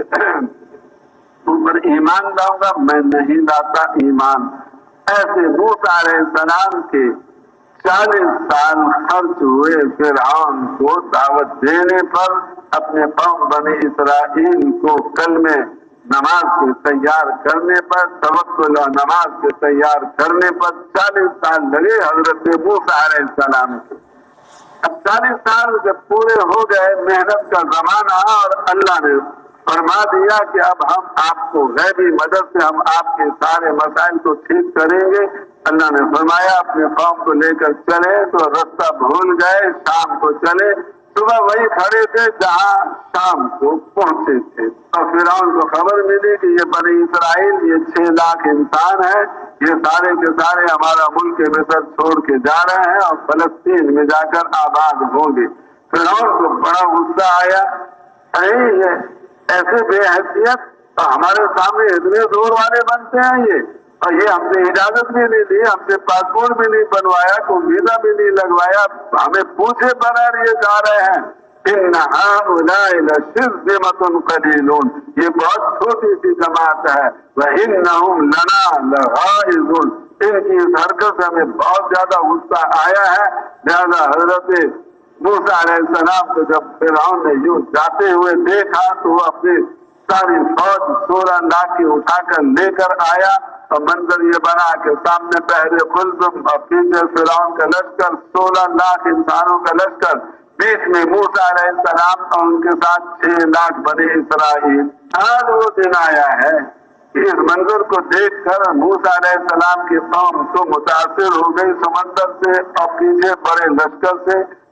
اوپر ایمان لاؤں گا. میں نہیں لاتا ایمان. ایسے موسیٰ علیہ السلام کے 40 سال خرچ ہوئے فرعون کو دعوت دینے پر. اپنے قوم بنی اسرائیل کو کلمے نماز کے تیار کرنے پر، توکل اور نماز کے تیار کرنے پر 40 سال لگے حضرت موسیٰ علیہ السلام کے. اب 40 سال جب پورے ہو گئے محنت کا زمانہ اور اللہ نے فرما دیا کہ اب ہم آپ کو غیبی مدد سے ہم آپ کے سارے مسائل کو ٹھیک کریں گے. اللہ نے فرمایا اپنے قوم کو لے کر چلے تو رستہ بھول گئے. شام کو چلے، صبح وہی کھڑے تھے جہاں شام کو پہنچے تھے. اور فرعون کو خبر ملی کہ یہ بنی اسرائیل یہ 6 لاکھ انسان ہیں، یہ سارے کے سارے ہمارا ملک مصر چھوڑ کے جا رہے ہیں اور فلسطین میں جا کر آباد ہوں گے. فرعون کو بڑا غصہ آیا. ایسے بے حیثیت اور ہمارے سامنے اتنے زور والے بنتے ہیں یہ، اور یہ ہم سے اجازت بھی نہیں دی، ہم سے پاسپورٹ بھی نہیں بنوایا، کوئی ویزا بھی نہیں لگوایا، ہمیں پوچھے بغیر یہ جا رہے ہیں. إِنَّ هَٰؤُلَاءِ لَشِرْذِمَةٌ قَلِيلُونَ، یہ بہت چھوٹی سی جماعت ہے. وَإِنَّهُمْ لَنَا لَغَائِظُونَ، ان کی اس حرکت سے ہمیں بہت زیادہ غصہ آیا ہے. لہذا حضرت موسیٰ علیہ السلام کو جب فرعون نے یوں جاتے ہوئے دیکھا تو وہ اپنی ساری فوج 16 لاکھ کی اٹھا کر لے کر آیا. اور منظر یہ بنا کہ سامنے بحر قلزم اور پیچھے فرعون کا لشکر، 16 لاکھ انسانوں کا لشکر، بیچ میں موسیٰ علیہ السلام اور ان کے ساتھ 6 لاکھ بنی اسرائیل. آج وہ دن آیا ہے کہ اس منظر کو دیکھ کر موسیٰ علیہ السلام کی قوم تو متاثر ہو گئی سمندر سے اور پیچھے بڑے لشکر سے.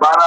12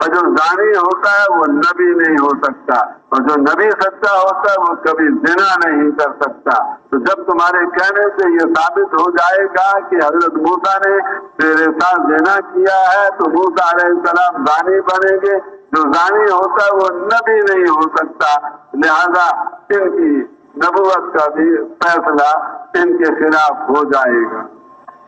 اور جو زانی ہوتا ہے وہ نبی نہیں ہو سکتا، اور جو نبی سچا ہوتا ہے وہ کبھی زنا نہیں کر سکتا۔ تو جب تمہارے کہنے سے یہ ثابت ہو جائے گا کہ حضرت موسیٰ نے تیرے ساتھ زنا کیا ہے تو موسیٰ علیہ السلام زانی بنیں گے، جو زانی ہوتا ہے وہ نبی نہیں ہو سکتا، لہذا ان کی نبوت کا بھی فیصلہ ان کے خلاف ہو جائے گا۔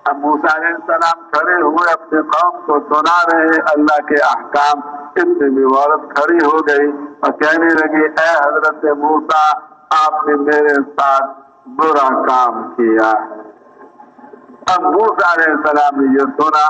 اب موسیٰ علیہ السلام کھڑے ہوئے اپنے قوم کو سنا رہے اللہ کے احکام، اس سے بھی عورت کھڑی ہو گئی اور کہنے لگی اے حضرت موسیٰ آپ نے میرے ساتھ برا کام کیا۔ اب موسیٰ علیہ السلام نے یہ سنا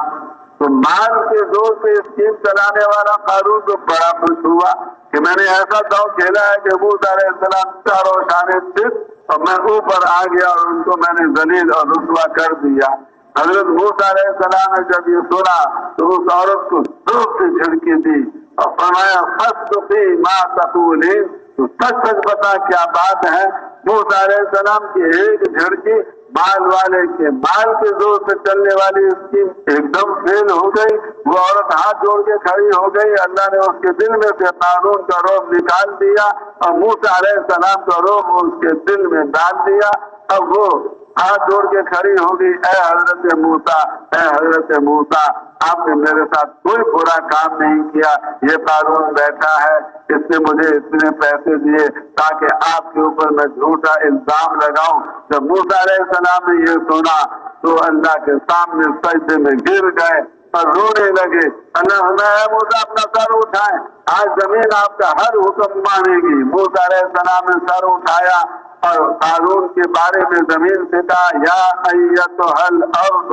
تو مال کے زور سے اسکیم چلانے والا قارون کو بڑا خوش ہوا کہ میں نے ایسا داؤ کھیلا ہے کہ موسیٰ علیہ السلام چاروں شانے صرف اور میں اوپر آ گیا اور ان کو میں نے ذلیل اور رسوا کر دیا۔ حضرت موسیٰ علیہ السلام نے جب یہ سنا تو اس عورت کو زور سے جھڑکی دی اور فرمایا فَاسْتُقِي مَا تَقُولِينَ، تو سچ سچ بتا کیا بات ہے۔ موسیٰ علیہ السلام کی ایک جھڑکی مال والے کے مال کے زور سے چلنے والی اسکیم ایک دم فیل ہو گئی۔ وہ عورت ہاتھ جوڑ کے کھڑی ہو گئی، اللہ نے اس کے دل میں سے قارون کا رعب نکال دیا اور موسیٰ علیہ السلام کا رعب اس کے دل میں ڈال دیا۔ اب وہ ہاتھ جوڑ کے کھڑی ہوگی اے حضرت موسیٰ، اے حضرت موسیٰ آپ نے میرے ساتھ کوئی برا کام نہیں کیا، یہ قارون بیٹھا ہے اس نے مجھے اتنے پیسے دیے تاکہ آپ کے اوپر میں جھوٹا الزام لگاؤں۔ جب موسیٰ علیہ السلام نے یہ سنا تو اللہ کے سامنے سجدے میں گر گئے اور رونے لگے۔ اللہ اے موسیٰ اپنا سر اٹھائیں، آج زمین آپ کا ہر حکم مانے گی۔ موسیٰ علیہ السلام نے سر اٹھایا اور قارون کے بارے میں زمین سے کہا یا ایتھا الارض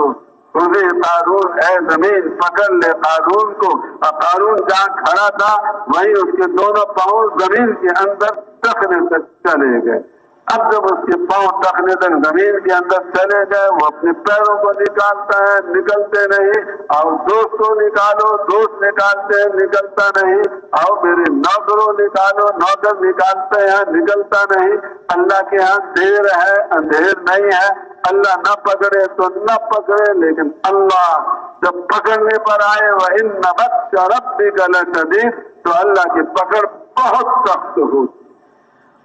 خذی قارون، اے زمین پکڑ لے قارون کو۔ اور قارون جہاں کھڑا تھا وہیں اس کے دونوں پاؤں زمین کے اندر ٹخنے تک چلے گئے۔ اب جب اس کے پاؤں ٹخنے تک زمین کے اندر چلے گئے وہ اپنے پیروں کو نکالتا ہے، نکلتے نہیں، اور دوست کو نکالو، دوست نکالتے ہیں نکلتا نہیں، اور میرے نوکروں نکالو، نوکر نکالتے ہیں نکلتا نہیں۔ اللہ کے ہاں دیر ہے اندھیر نہیں ہے، اللہ نہ پکڑے تو نہ پکڑے، لیکن اللہ جب پکڑنے پر آئے وَإِنَّ بَطْشَ رَبِّكَ لَشَدِيدٌ، تو اللہ کی پکڑ بہت سخت ہوتی۔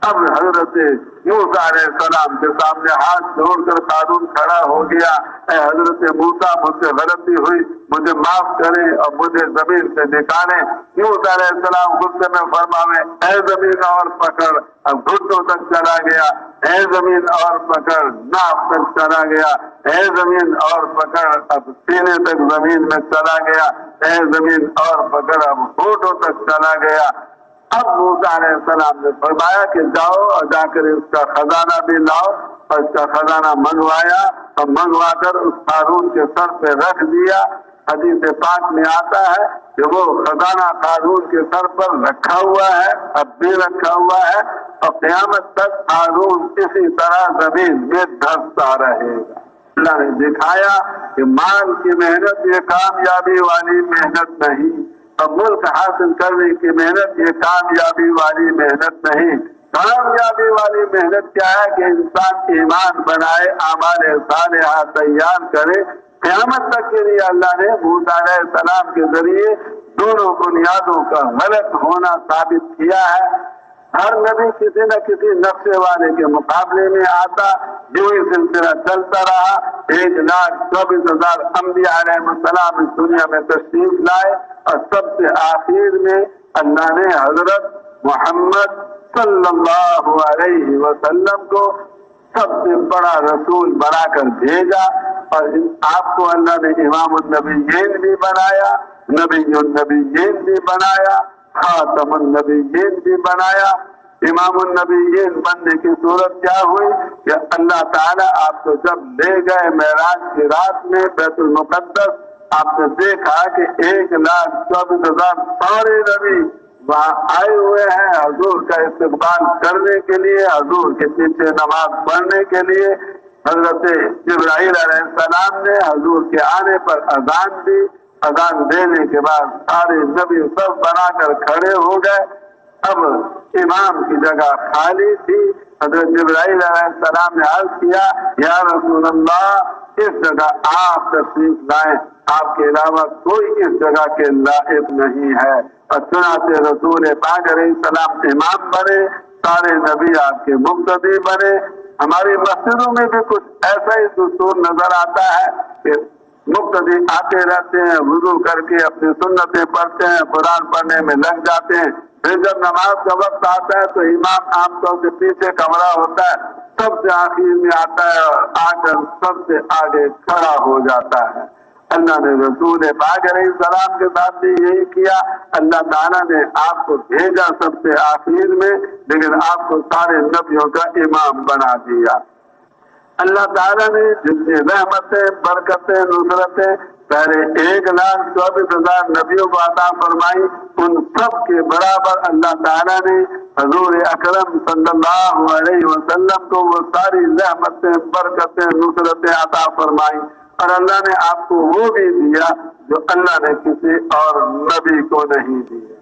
اب حضرت موسیٰ علیہ السلام کے سامنے ہاتھ جوڑ کر قارون کھڑا ہو گیا، اے حضرت موسیٰ مجھ سے غلطی ہوئی، مجھے معاف کریں اور مجھے زمین سے نکالیں۔ موسیٰ علیہ السلام غصے میں فرماوے اے زمین اور پکڑ، اب گھٹنوں تک چلا گیا، اے زمین اور پکڑ ناف تک چلا گیا، اے زمین اور پکڑ اب سینے تک زمین میں چلا گیا، اے زمین اور پکڑ اب ہونٹوں تک چلا گیا۔ اب موسیٰ علیہ السلام نے فرمایا کہ جاؤ اور جا کر اس کا خزانہ بھی لاؤ، اور اس کا خزانہ منگوایا اور منگوا کر اس قارون کے سر پہ رکھ دیا۔ حدیث پاک میں آتا ہے کہ وہ خزانہ قارون کے سر پر رکھا ہوا ہے، اب بھی رکھا ہوا ہے، اور قیامت تک قارون اسی طرح زمین میں دھستا رہے گا۔ اللہ نے دکھایا کہ مال کی محنت یہ کامیابی والی محنت نہیں، اور ملک حاصل کرنے کی محنت یہ کامیابی والی محنت نہیں۔ کامیابی والی محنت کیا ہے کہ انسان ایمان بنائے، اعمال صالحہ تیار کرے۔ قیامت تک کے لیے اللہ نے موسیٰ علیہ السلام کے ذریعے دونوں بنیادوں کا غلط ہونا ثابت کیا ہے۔ ہر نبی کسی نہ کسی نقشے والے کے مقابلے میں آتا، جو ہی سلسلہ چلتا رہا۔ 1,24,000 انبیاء علیہ السلام اس دنیا میں تشریف لائے، اور سب سے آخر میں اللہ نے حضرت محمد صلی اللہ علیہ وسلم کو سب سے بڑا رسول بنا کر بھیجا، اور آپ کو اللہ نے امام النبیین بھی بنایا، نبی النبیین بھی بنایا، خاتم النبیین بھی بنایا۔ امام النبیین بننے کی صورت کیا ہوئی کہ اللہ تعالیٰ آپ کو جب لے گئے معراج کی رات میں بیت المقدس، آپ نے دیکھا کہ 1,24,000 سارے نبی وہاں آئے ہوئے ہیں حضور کا استقبال کرنے کے لیے، حضور کے پیچھے نماز پڑھنے کے لیے۔ حضرت جبرائیل علیہ السلام نے حضور کے آنے پر اذان دی، اذان دینے کے بعد سارے نبی سب بنا کر کھڑے ہو گئے۔ اب امام کی جگہ خالی تھی، حضرت جبرائیل علیہ السلام نے عرض کیا یا رسول اللہ اس جگہ آپ تشریف لائیں۔ آپ کے علاوہ کوئی اس جگہ کے لائق نہیں ہے۔ اور چنانچہ رسول پاک علیہ السلام امام بنے، سارے نبی آپ کے مقتدی بنے۔ ہماری مسجدوں میں بھی کچھ ایسا ہی دستور نظر آتا ہے کہ مقتدی آتے رہتے ہیں، وضو کر کے اپنی سنتیں پڑھتے ہیں، قرآن پڑھنے میں لگ جاتے ہیں، پھر جب نماز کا وقت آتا ہے تو امام عام طور سے پیچھے کمرہ ہوتا ہے، سب سے آخر میں آتا ہے اور آ کر سب سے آگے کھڑا ہو جاتا ہے۔ اللہ نے رسول پاک علیہ السلام کے ساتھ بھی یہی کیا۔ اللہ تعالیٰ نے آپ کو بھیجا سب سے آخر میں، لیکن آپ کو سارے نبیوں کا امام بنا دیا۔ اللہ تعالیٰ نے جتنی رحمتیں، برکتیں، نصرتیں پہلے 1,24,000 نبیوں کو عطا فرمائی، ان سب کے برابر اللہ تعالیٰ نے حضور اکرم صلی اللہ علیہ وسلم کو وہ ساری رحمتیں، برکتیں، نصرتیں عطا فرمائی۔ اور اللہ نے آپ کو وہ بھی دیا جو اللہ نے کسی اور نبی کو نہیں دیا۔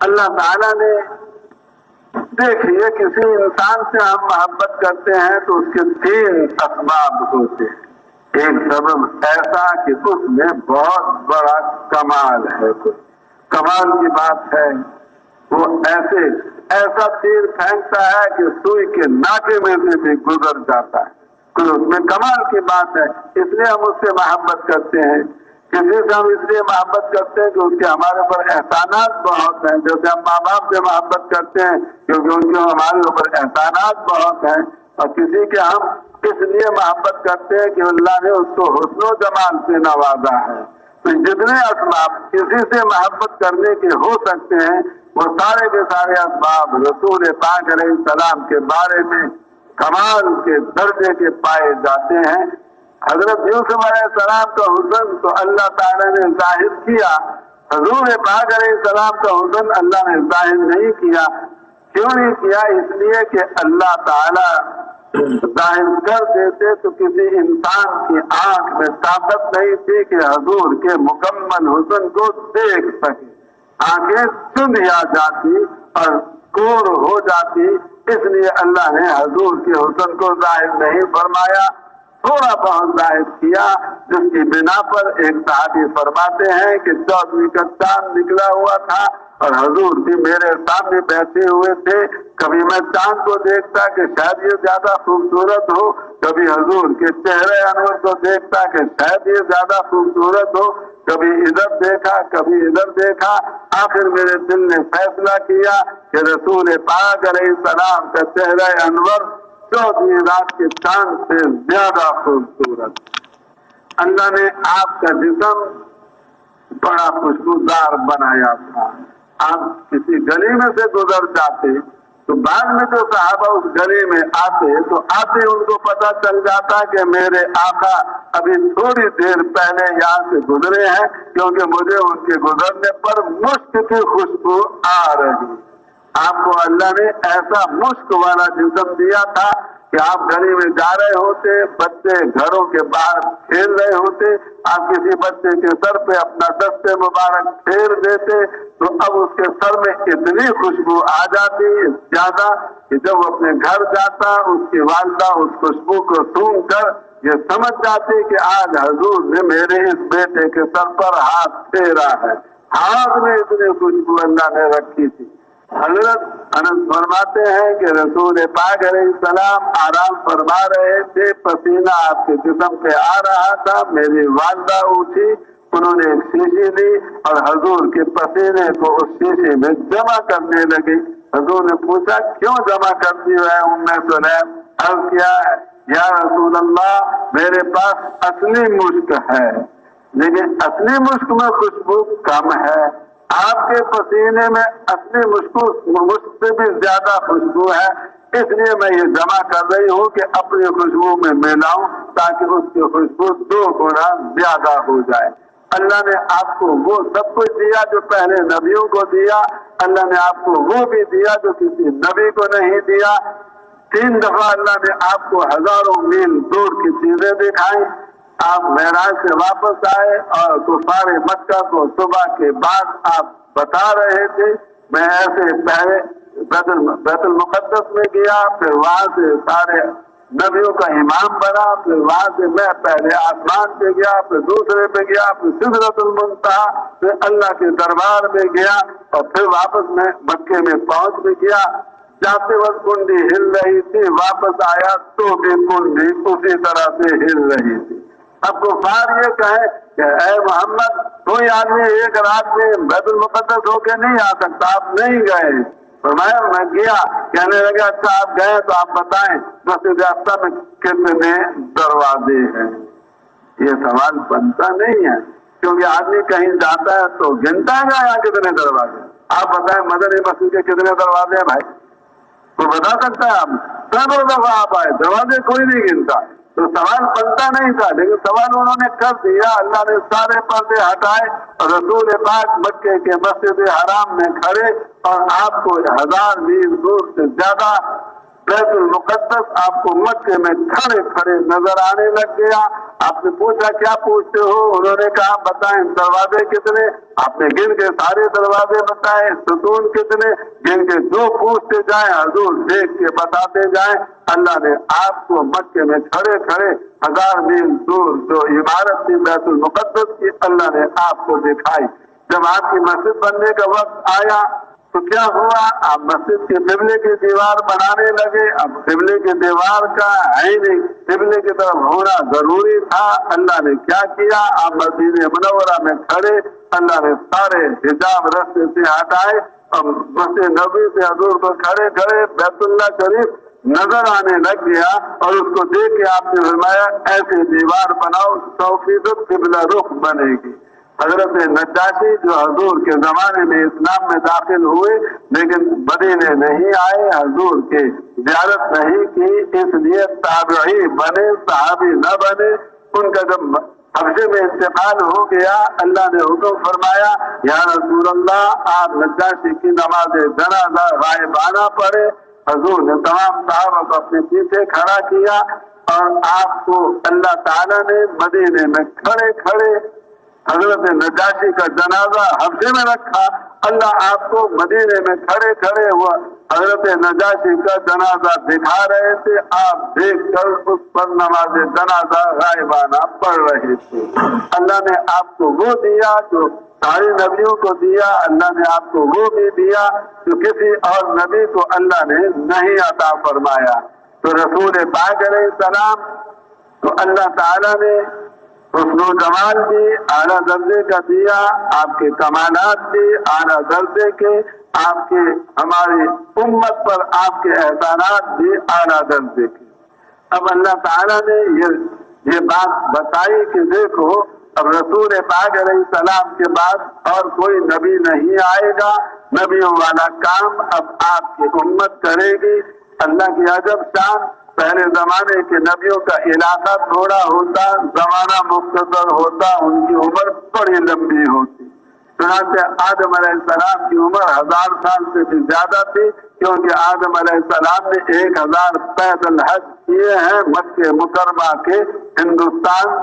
اللہ تعالیٰ نے دیکھیے کسی انسان سے ہم محبت کرتے ہیں تو اس کے 3 اسباب ہوتے ہیں۔ ایک سبب ایسا کہ اس میں بہت بڑا کمال ہے، کچھ کمال کی بات ہے، وہ ایسا تیر پھینکتا ہے کہ سوئی کے ناکے میں سے بھی گزر جاتا ہے، کوئی اس میں کمال کی بات ہے، اس لیے ہم اس سے محبت کرتے ہیں۔ کسی سے ہم اس لیے محبت کرتے ہیں کہ اس کے ہمارے اوپر احسانات بہت ہیں، جیسے ہم ماں باپ سے محبت کرتے ہیں کیونکہ ان کے ہمارے اوپر احسانات بہت ہیں، اور کسی کے ہم اس لیے محبت کرتے ہیں کہ اللہ نے اس کو حسن و جمال سے نوازا ہے۔ تو جتنے اسباب کسی سے محبت کرنے کے ہو سکتے ہیں وہ سارے کے سارے اسباب رسول پاک علیہ السلام کے بارے میں کمال کے درجے کے پائے جاتے ہیں۔ حضرت یوسف علیہ السلام کا حسن تو اللہ تعالیٰ نے ظاہر کیا، حضور پاک علیہ السلام کا حسن اللہ نے ظاہر نہیں کیا۔ کیوں نہیں کیا؟ اس لیے کہ اللہ تعالیٰ ظاہر کر دیتے تو کسی انسان کی آنکھ میں طاقت نہیں تھی کہ حضور کے مکمل حسن کو دیکھ سکے، آنکھیں چندھیا جاتی اور کور ہو جاتی، اس لیے اللہ نے حضور کے حسن کو ظاہر نہیں فرمایا، تھوڑا بہت ظاہر کیا، جس کی بنا پر ایک صحابی فرماتے ہیں کہ 14ویں کا چاند نکلا ہوا تھا اور حضور بھی میرے سامنے بیٹھے ہوئے تھے، کبھی میں چاند کو دیکھتا کہ شاید یہ زیادہ خوبصورت ہو، کبھی حضور کے چہرے انور کو دیکھتا کہ شاید یہ زیادہ خوبصورت ہو، کبھی ادھر دیکھا کبھی ادھر دیکھا، آخر میرے دل نے فیصلہ کیا کہ رسول پاک علیہ السلام کا چہرہ انور 14ویں رات کے چاند سے زیادہ خوبصورت۔ اللہ نے آپ کا جسم بڑا خوشبودار بنایا تھا، آپ کسی گلی میں سے گزر جاتے تو بعد میں جو صحابہ اس گلی میں آتے تو آتے ان کو پتہ چل جاتا کہ میرے آقا ابھی تھوڑی دیر پہلے یہاں سے گزرے ہیں، کیونکہ مجھے ان کے گزرنے پر مشک کی خوشبو آ رہی۔ آپ کو اللہ نے ایسا مشک والا جسم دیا تھا کہ آپ گلی میں جا رہے ہوتے، بچے گھروں کے باہر کھیل رہے ہوتے، آپ کسی بچے کے سر پہ اپنا دست مبارک پھیر دیتے تو اب اس کے سر میں اتنی خوشبو آ جاتی زیادہ کہ جب وہ اپنے گھر جاتا اس کی والدہ اس خوشبو کو سونگھ کر یہ سمجھ جاتی کہ آج حضور نے میرے اس بیٹے کے سر پر ہاتھ پھیرا ہے، ہاتھ میں اتنی خوشبو اللہ نے رکھی تھی۔ حضرت انس فرماتے ہیں کہ رسول پاک علیہ السلام آرام فرما رہے تھے، پسینہ آپ کے جسم پہ آ رہا تھا، میری والدہ اٹھی، انہوں نے ایک شیشی دی اور حضور کے پسینے کو اس شیشی میں جمع کرنے لگی۔ حضور نے پوچھا کیوں جمع کرتی ہے ام سلیم؟ عرض کیا یا رسول اللہ میرے پاس اصلی مشک ہے لیکن اصلی مشک میں خوشبو کم ہے، آپ کے پسینے میں اصلی مشک سے بھی زیادہ خوشبو ہے، اس لیے میں یہ جمع کر رہی ہوں کہ اپنی خوشبو میں ملاؤں تاکہ اس کی خوشبو 2 گنا زیادہ ہو جائے۔ اللہ نے آپ کو وہ سب کچھ دیا جو پہلے نبیوں کو دیا، اللہ نے آپ کو وہ بھی دیا جو کسی نبی کو نہیں دیا۔ 3 دفعہ اللہ نے آپ کو ہزاروں میل دور کی چیزیں دکھائیں، آپ معراج سے واپس آئے اور کفار مکہ کو صبح کے بعد آپ بتا رہے تھے میں ایسے پہلے بیت المقدس میں گیا، پھر وہاں سے سارے نبیوں کا امام بنا، پھر وہاں سے میں پہلے آسمان پہ گیا، پھر دوسرے پہ گیا، پھر سدرۃ المنتہا، پھر اللہ کے دربار میں گیا، اور پھر واپس میں مکے میں پہنچ بھی گیا۔ جاتے وقت کنڈی ہل رہی تھی، واپس آیا تو بھی کنڈی اسی طرح سے ہل رہی تھی۔ اب کفار یہ کہیں کہ اے محمد، کوئی آدمی ایک رات میں بیت المقدس ہو کے نہیں آ سکتا، آپ نہیں گئے۔ فرمایا میں گیا۔ کہنے لگا اچھا آپ گئے تو آپ بتائیں مسجد اقصی میں کتنے دروازے ہیں؟ یہ سوال بنتا نہیں ہے، کیونکہ آدمی کہیں جاتا ہے تو گنتا ہے یہاں کتنے دروازے۔ آپ بتائیں مدنی مسجد کے کتنے دروازے ہیں بھائی؟ تو بتا سکتا ہے آپ؟ سینکڑوں دفعہ آپ آئے، دروازے کوئی نہیں گنتا، تو سوال بنتا نہیں تھا، لیکن سوال انہوں نے کر دیا۔ اللہ نے سارے پردے ہٹائے اور رسول پاک مکے کے مسجد حرام میں کھڑے، اور آپ کو 1000 میل دور سے زیادہ بیت المقدس آپ کو مکے میں کھڑے کھڑے نظر آنے لگ گیا۔ آپ نے پوچھا کیا پوچھتے ہو؟ انہوں نے کہا بتائیں دروازے کتنے؟ آپ نے گن کے سارے دروازے بتائے۔ ستون کتنے؟ گن کے جو پوچھتے جائیں حضور دیکھ کے بتاتے جائیں۔ اللہ نے آپ کو مکے میں کھڑے کھڑے 1000 میل دور جو عمارت تھی بیت المقدس کی، اللہ نے آپ کو دکھائی۔ جب آپ کی مسجد بننے کا وقت آیا تو کیا ہوا؟ آپ مسجد کے قبلے کی دیوار بنانے لگے۔ اب قبلے کی دیوار کا ہے نہیں، قبلے کی طرف ہونا ضروری تھا۔ اللہ نے کیا کیا؟ آپ مسجد منورہ میں کھڑے، اللہ نے سارے حجاب رستے سے ہٹائے اور مسجد نبی سے حضور کو کھڑے کھڑے بیت اللہ شریف نظر آنے لگ گیا، اور اس کو دیکھ کے آپ نے فرمایا ایسے دیوار بناؤ 100% قبلہ رخ بنے گی۔ حضرت نجاشی جو حضور کے زمانے میں اسلام میں داخل ہوئے لیکن مدینے نہیں آئے، حضور کے زیارت نہیں کی، اس لیے تابعی بنے، صحابی نہ بنے۔ ان کا جب حبشے میں انتقال ہو گیا، اللہ نے حکم فرمایا یا رسول اللہ آپ نجاشی کی نماز جنازہ غائبانہ پڑھے۔ حضور نے تمام صحابہ کو اپنے پیچھے کھڑا کیا، اور آپ کو اللہ تعالیٰ نے مدینے میں کھڑے کھڑے حضرت نجاشی کا جنازہ حبشے میں رکھا۔ اللہ آپ کو مدینے میں کھڑے کھڑے ہوا حضرت نجاشی کا جنازہ دکھا رہے تھے، آپ دیکھ کر اس پر نماز جنازہ غائبانہ پڑھ رہے تھے۔ اللہ نے آپ کو وہ دیا جو سارے نبیوں کو دیا، اللہ نے آپ کو وہ بھی دیا جو کسی اور نبی کو اللہ نے نہیں عطا فرمایا۔ تو رسول پاک علیہ السلام تو اللہ تعالیٰ نے حسن و جمال بھی اعلیٰ درجے کا دیا، آپ کے کمالات بھی اعلیٰ درجے کے، آپ کے ہماری امت پر آپ کے احسانات بھی اعلیٰ درجے کے۔ اب اللہ تعالیٰ نے یہ بات بتائی کہ دیکھو اب رسول پاک علیہ السلام کے بعد اور کوئی نبی نہیں آئے گا، نبیوں والا کام اب آپ کی امت کرے گی۔ اللہ کی عجب شان، پہلے زمانے کے نبیوں کا علاقہ تھوڑا ہوتا، زمانہ مختصر ہوتا، ان کی عمر بڑی لمبی ہوتی۔ چنانچہ آدم علیہ السلام کی عمر 1000 سال سے بھی زیادہ تھی، کیونکہ آدم علیہ السلام نے 1000 پیدل حج کیے ہیں مکہ مکرمہ کے ہندوستان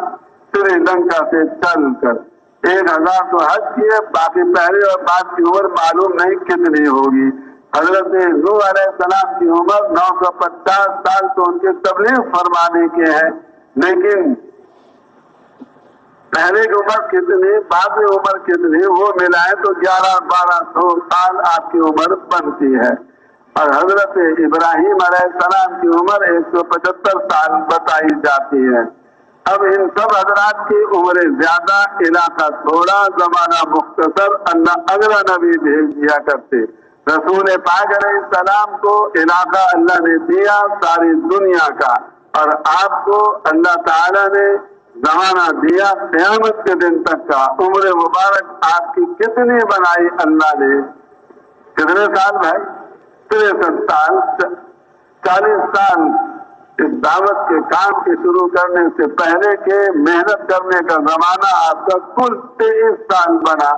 سری لنکا سے چل کر۔ 1000 تو حج کیے، باقی پہلے اور بعد کی عمر معلوم نہیں کتنی ہوگی۔ حضرت نوح علیہ السلام کی عمر 950 سال تو ان کے تبلیغ فرمانے کے ہیں، لیکن پہلے کی عمر کتنی بعد میں عمر کتنی وہ ملائیں تو 1100-1200 سال آپ کی عمر بنتی ہے۔ اور حضرت ابراہیم علیہ السلام کی عمر 175 سال بتائی جاتی ہے۔ اب ان سب حضرات کی عمریں زیادہ، علاقہ تھوڑا، زمانہ مختصر، اللہ اگلا نبی بھیج دیا کرتے۔ رسول پاک علیہ السلام کو علاقہ اللہ نے دیا ساری دنیا کا، اور آپ کو اللہ تعالیٰ نے زمانہ دیا قیامت کے دن تک کا۔ عمر مبارک آپ کی کتنی بنائی اللہ نے؟ کتنے سال بھائی؟ 63 سال، 40 سال اس دعوت کے کام کے شروع کرنے سے پہلے کے محنت کرنے کا زمانہ آپ کا کل 23 سال بنا۔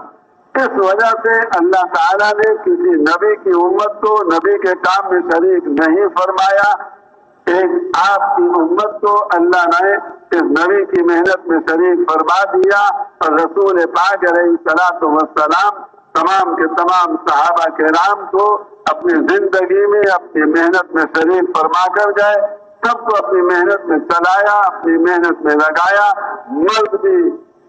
اس وجہ سے اللہ تعالیٰ نے کسی نبی کی امت کو نبی کے کام میں شریک نہیں فرمایا۔ ایک آپ کی امت کو اللہ نے اس نبی کی محنت میں شریک فرما دیا، اور رسول پاک علیہ السلام تمام کے تمام صحابہ کرام کو اپنی زندگی میں اپنی محنت میں شریک فرما کر گئے۔ سب کو اپنی محنت میں چلایا، اپنی محنت میں لگایا۔ مرد بھی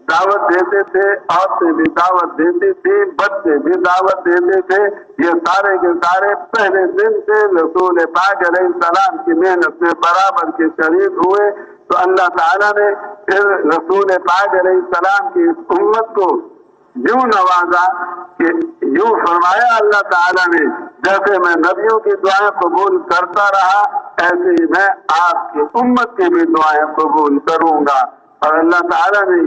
دعوت دیتے تھے، عورتیں بھی دعوت دیتی تھی، بچے بھی دعوت دیتے تھے۔ یہ سارے کے سارے پہلے دن سے رسول پاک علیہ السلام کی محنت میں برابر کے شریک ہوئے۔ تو اللہ تعالیٰ نے پھر رسول پاک علیہ السلام کی اس امت کو یوں نوازا کہ یوں فرمایا اللہ تعالیٰ نے، جیسے میں نبیوں کی دعائیں قبول کرتا رہا ایسے ہی میں آپ کی امت کی بھی دعائیں قبول کروں گا۔ اور اللہ تعالیٰ نے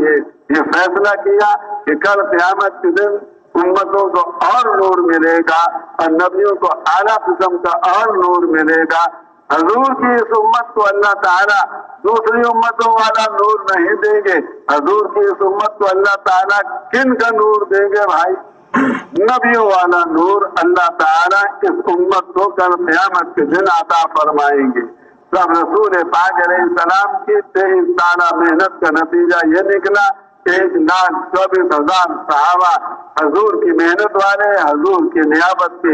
یہ فیصلہ کیا کہ کل قیامت کے دن امتوں کو اور نور ملے گا اور نبیوں کو اعلیٰ قسم کا اور نور ملے گا۔ حضور کی اس امت کو اللہ تعالیٰ دوسری امتوں والا نور نہیں دیں گے۔ حضور کی اس امت کو اللہ تعالیٰ کن کا نور دیں گے بھائی؟ نبیوں والا نور اللہ تعالیٰ اس امت کو کل قیامت کے دن عطا فرمائیں گے۔ سب رسول پاک علیہ السلام کی 23 سالہ محنت کا نتیجہ یہ نکلا، 1,24,000 صحابہ حضور کی محنت والے، حضور کی نیابت پہ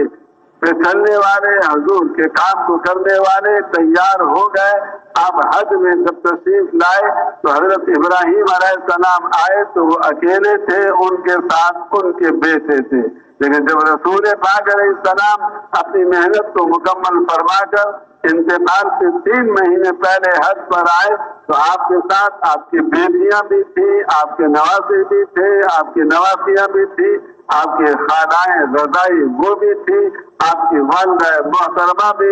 چلنے والے، حضور کے کام کو کرنے والے تیار ہو گئے۔ اب حج میں جب تشریف لائے تو حضرت ابراہیم علیہ السلام آئے تو وہ اکیلے تھے، ان کے ساتھ ان کے بیٹے تھے۔ لیکن جب رسول پاک علیہ السلام اپنی محنت کو مکمل فرما کر انتقال سے 3 مہینے پہلے حج پر آئے تو آپ کے ساتھ آپ کی بیٹیاں بھی تھیں، آپ کے نواسے بھی تھے، آپ کی نواسیاں بھی تھی، آپ کی خالائیں رضائی وہ بھی تھی، آپ کی والدہ محترمہ بھی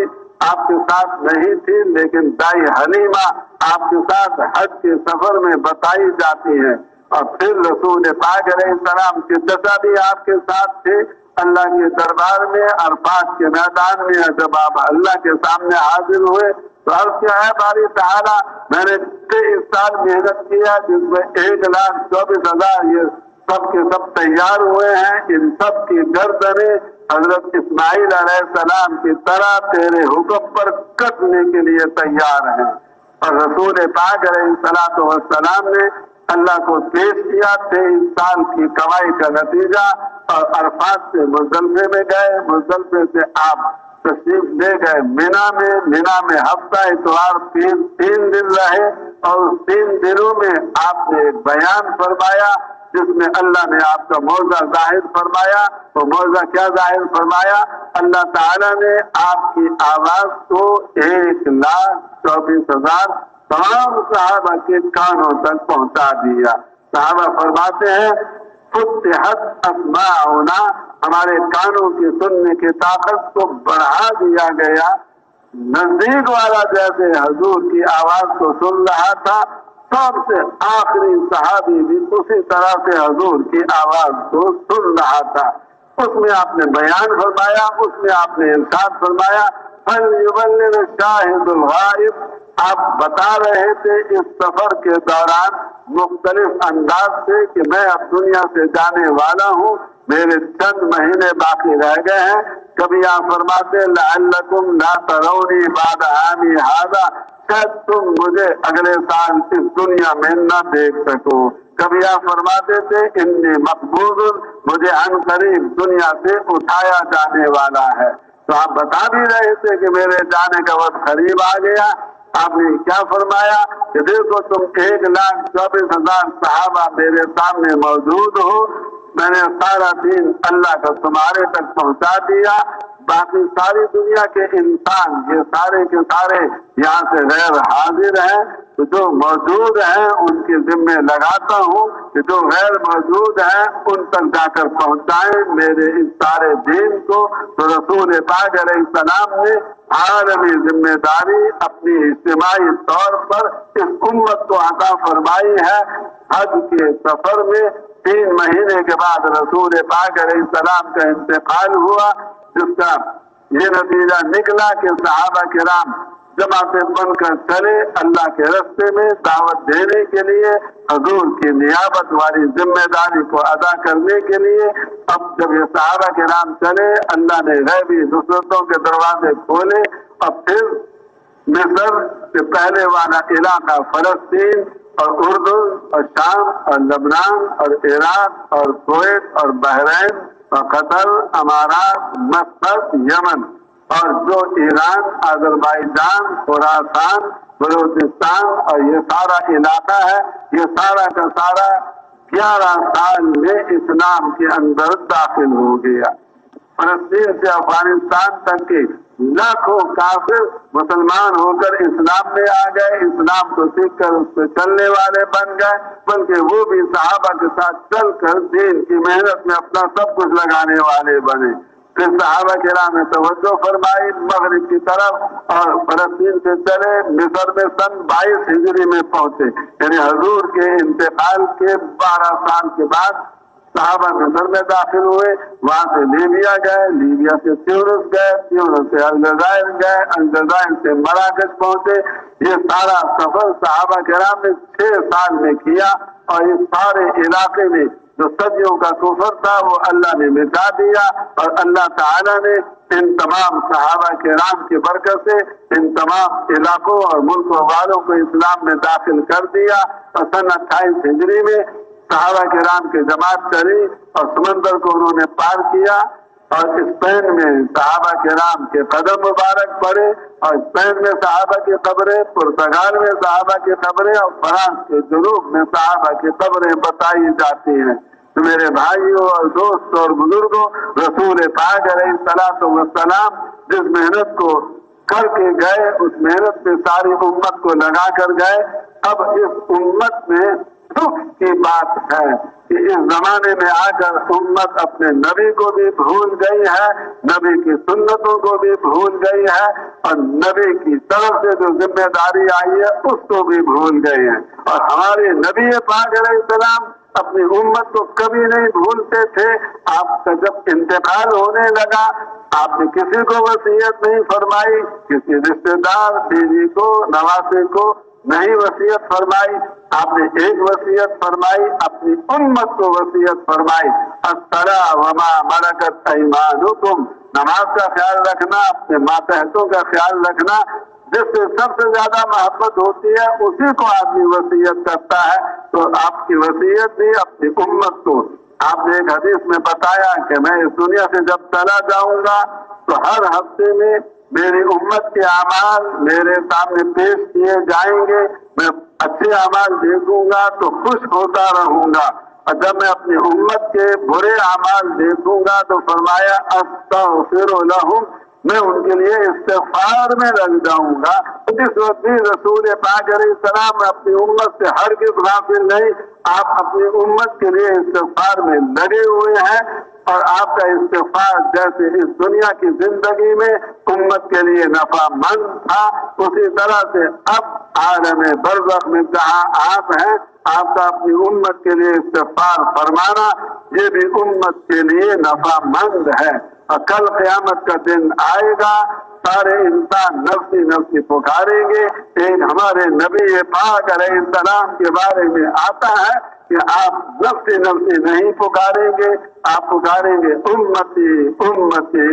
آپ کے ساتھ نہیں تھی، لیکن دائی حلیمہ آپ کے ساتھ حج کے سفر میں بتائی جاتی ہے۔ اور پھر رسول پاک علیہ السلام کے چچا بھی آپ کے ساتھ تھے۔ اللہ کے دربار میں عرفات کے میدان میں جب آپ اللہ کے سامنے حاضر ہوئے تو عرض کیا ہے باری تعالیٰ میں نے 23 سال محنت کیا جس میں 1,24,000 یہ سب کے سب تیار ہوئے ہیں، ان سب کی گردنیں حضرت اسماعیل علیہ السلام کی طرح تیرے حکم پر کٹنے کے لیے تیار ہیں۔ اور رسول پاک علیہ السلام نے اللہ کو پیش کیا 23 سال کی کمائی کا نتیجہ، اور عرفات سے مزدلفے میں گئے، مزدلفے سے آپ تشریف لے گئے مینا میں ہفتہ اتوار 3 دن رہے، اور اس 3 دنوں میں آپ نے ایک بیان فرمایا جس میں اللہ نے آپ کا موعظہ ظاہر فرمایا۔ وہ موعظہ کیا ظاہر فرمایا؟ اللہ تعالیٰ نے آپ کی آواز کو 1,24,000 تمام صحابہ کے کانوں تک پہنچا دیا۔ صحابہ فرماتے ہیں فتحت اسماعنا، ہمارے کانوں کی سننے کی طاقت کو بڑھا دیا گیا۔ نزدیک والا جیسے حضور کی آواز کو سن رہا تھا، سب سے آخری صحابی بھی اسی طرح سے حضور کی آواز کو سن رہا تھا۔ اس میں آپ نے بیان فرمایا، اس میں آپ نے ارشاد فرمایا فَلْيُبَلِّغِ الشَّاهِدُ الْغَائِبَ۔ آپ بتا رہے تھے اس سفر کے دوران مختلف انداز سے کہ میں اب دنیا سے جانے والا ہوں، میرے چند مہینے باقی رہ گئے ہیں۔ کبھی آپ فرماتے لعلکم لا ترونی بعد عامی ھذا، شاید تم مجھے اگلے سال اس دنیا میں نہ دیکھ سکو۔ کبھی آپ فرماتے تھے انی مقبوض، مجھے عن قریب دنیا سے اٹھایا جانے والا ہے۔ تو آپ بتا بھی رہے تھے کہ میرے جانے کا وقت قریب آ گیا۔ آپ نے کیا فرمایا کہ دیکھو تم 1,24,000 صحابہ میرے سامنے موجود ہو، میں نے سارا دین اللہ کا تمہارے تک پہنچا دیا، باقی ساری دنیا کے انسان یہ سارے کے سارے یہاں سے غیر حاضر ہیں، تو جو موجود ہیں ان کے ذمے لگاتا ہوں کہ جو غیر موجود ہیں ان تک جا کر پہنچائیں میرے اس سارے دین کو۔ تو رسول پاک علیہ السلام نے عالمی ذمہ داری اپنی اجتماعی طور پر اس امت کو عطا فرمائی ہے۔ حج کے سفر میں 3 مہینے کے بعد رسول پاک علیہ السلام کا انتقال ہوا، جس کا یہ نتیجہ نکلا کہ صحابہ کرام جماعتیں بن کر چلے اللہ کے راستے میں دعوت دینے کے لیے، حضور کی نیابت والی ذمہ داری کو ادا کرنے کے لیے۔ اب جب یہ صحابہ کرام چلے، اللہ نے غیبی نصرتوں کے دروازے کھولے، اور پھر مصر سے پہلے والا علاقہ فلسطین اور اردن اور شام اور لبنان اور عراق اور کویت اور بحرین اور قطر، امارات، مسقط، یمن، اور جو ایران، آذربائیجان، خراسان، بلوچستان اور یہ سارا علاقہ ہے، یہ سارا کا سارا 11 سال میں اسلام کے اندر داخل ہو گیا۔ فلسطین سے افغانستان تک کے لاکھوں کافر مسلمان ہو کر اسلام میں آ گئے، اسلام کو سیکھ کر اس پہ چلنے والے بن گئے، بلکہ وہ بھی صحابہ کے ساتھ چل کر دین کی محنت میں اپنا سب کچھ لگانے والے بنے۔ پھر صحابہ کرام نے توجہ فرمائی مغرب کی طرف اور فلسطین سے چلے، مصر میں سن 22 ہجری میں پہنچے، یعنی حضور کے انتقال کے 12 سال کے بعد صحابہ مصر میں داخل ہوئے، وہاں سے لیبیا گئے، لیبیا سے تیونس گئے، تیونس سے الجزائر گئے، الجزائر سے مراکش پہنچے۔ یہ سارا سفر صحابہ کرام نے 6 سال میں کیا، اور اس سارے علاقے میں جو صدیوں کا کفر تھا وہ اللہ نے مٹا دیا، اور اللہ تعالیٰ نے ان تمام صحابہ کرام کی برکت سے ان تمام علاقوں اور ملکوں والوں کو اسلام میں داخل کر دیا۔ اور سن 28 ہجری میں صحابہ کرام کی جماعت چلی اور سمندر کو انہوں نے پار کیا، اور اسپین میں صحابہ کرام کے قدم مبارک پڑے، اور اسپین میں صحابہ کی قبریں، پرتگال میں صحابہ کی قبریں، اور فرانس کے جنوب میں صحابہ کی قبریں بتائی جاتی ہیں۔ تو میرے بھائیوں اور دوستوں اور بزرگوں، رسول پاک علیہ الصلوۃ والسلام جس محنت کو کر کے گئے، اس محنت میں ساری امت کو لگا کر گئے۔ اب اس امت میں دکھ کی بات ہے کہ اس زمانے میں آ کر امت اپنے نبی کو بھی بھول گئی ہے، نبی کی سنتوں کو بھی بھول گئی ہے، اور نبی کی طرف سے جو ذمہ داری آئی ہے اس کو بھی بھول گئی ہے۔ اور ہمارے نبی پاک علیہ السلام اپنی امت کو کبھی نہیں بھولتے تھے۔ آپ کا جب انتقال ہونے لگا، آپ نے کسی کو وصیت نہیں فرمائی، کسی رشتے دار، بیوی کو، نواسے کو نہیں وصیت فرمائی، آپ نے ایک وصیت فرمائی، اپنی امت کو وصیت فرمائی، الصلاۃ وما ملکت ایمانکم، نماز کا خیال رکھنا، اپنے ماتحتوں کا خیال رکھنا، جس سے سب سے زیادہ محبت ہوتی ہے اسی کو آدمی وصیت کرتا ہے۔ تو آپ کی وصیت بھی اپنی امت کو، آپ نے ایک حدیث میں بتایا کہ میں اس دنیا سے جب چلا جاؤں گا تو ہر ہفتے میں میری امت کے اعمال میرے سامنے پیش کیے جائیں گے، میں اچھے اعمال دیکھوں گا تو خوش ہوتا رہوں گا، اور جب میں اپنی امت کے برے اعمال دیکھوں گا تو فرمایا استغفر لہم، میں ان کے لیے استغفار میں لگ جاؤں گا۔ اس وقت بھی رسول پاک علیہ السلام اپنی امت سے ہرگز غافل نہیں، آپ اپنی امت کے لیے استغفار میں لگے ہوئے ہیں، اور آپ کا استغفار جیسے اس دنیا کی زندگی میں امت کے لیے نفع مند تھا، اسی طرح سے اب عالم برزخ میں جہاں آپ ہیں، آپ کا اپنی امت کے لیے استغفار فرمانا یہ بھی امت کے لیے نفع مند ہے۔ اور کل قیامت کا دن آئے گا، سارے انسان نفسی نفسی پکاریں گے۔ ایک ہمارے نبی پاک علیہ السلام کے بارے میں آتا ہے کہ آپ نفسی نفسی نہیں پکاریں گے، آپ پکاریں گے امتی امتی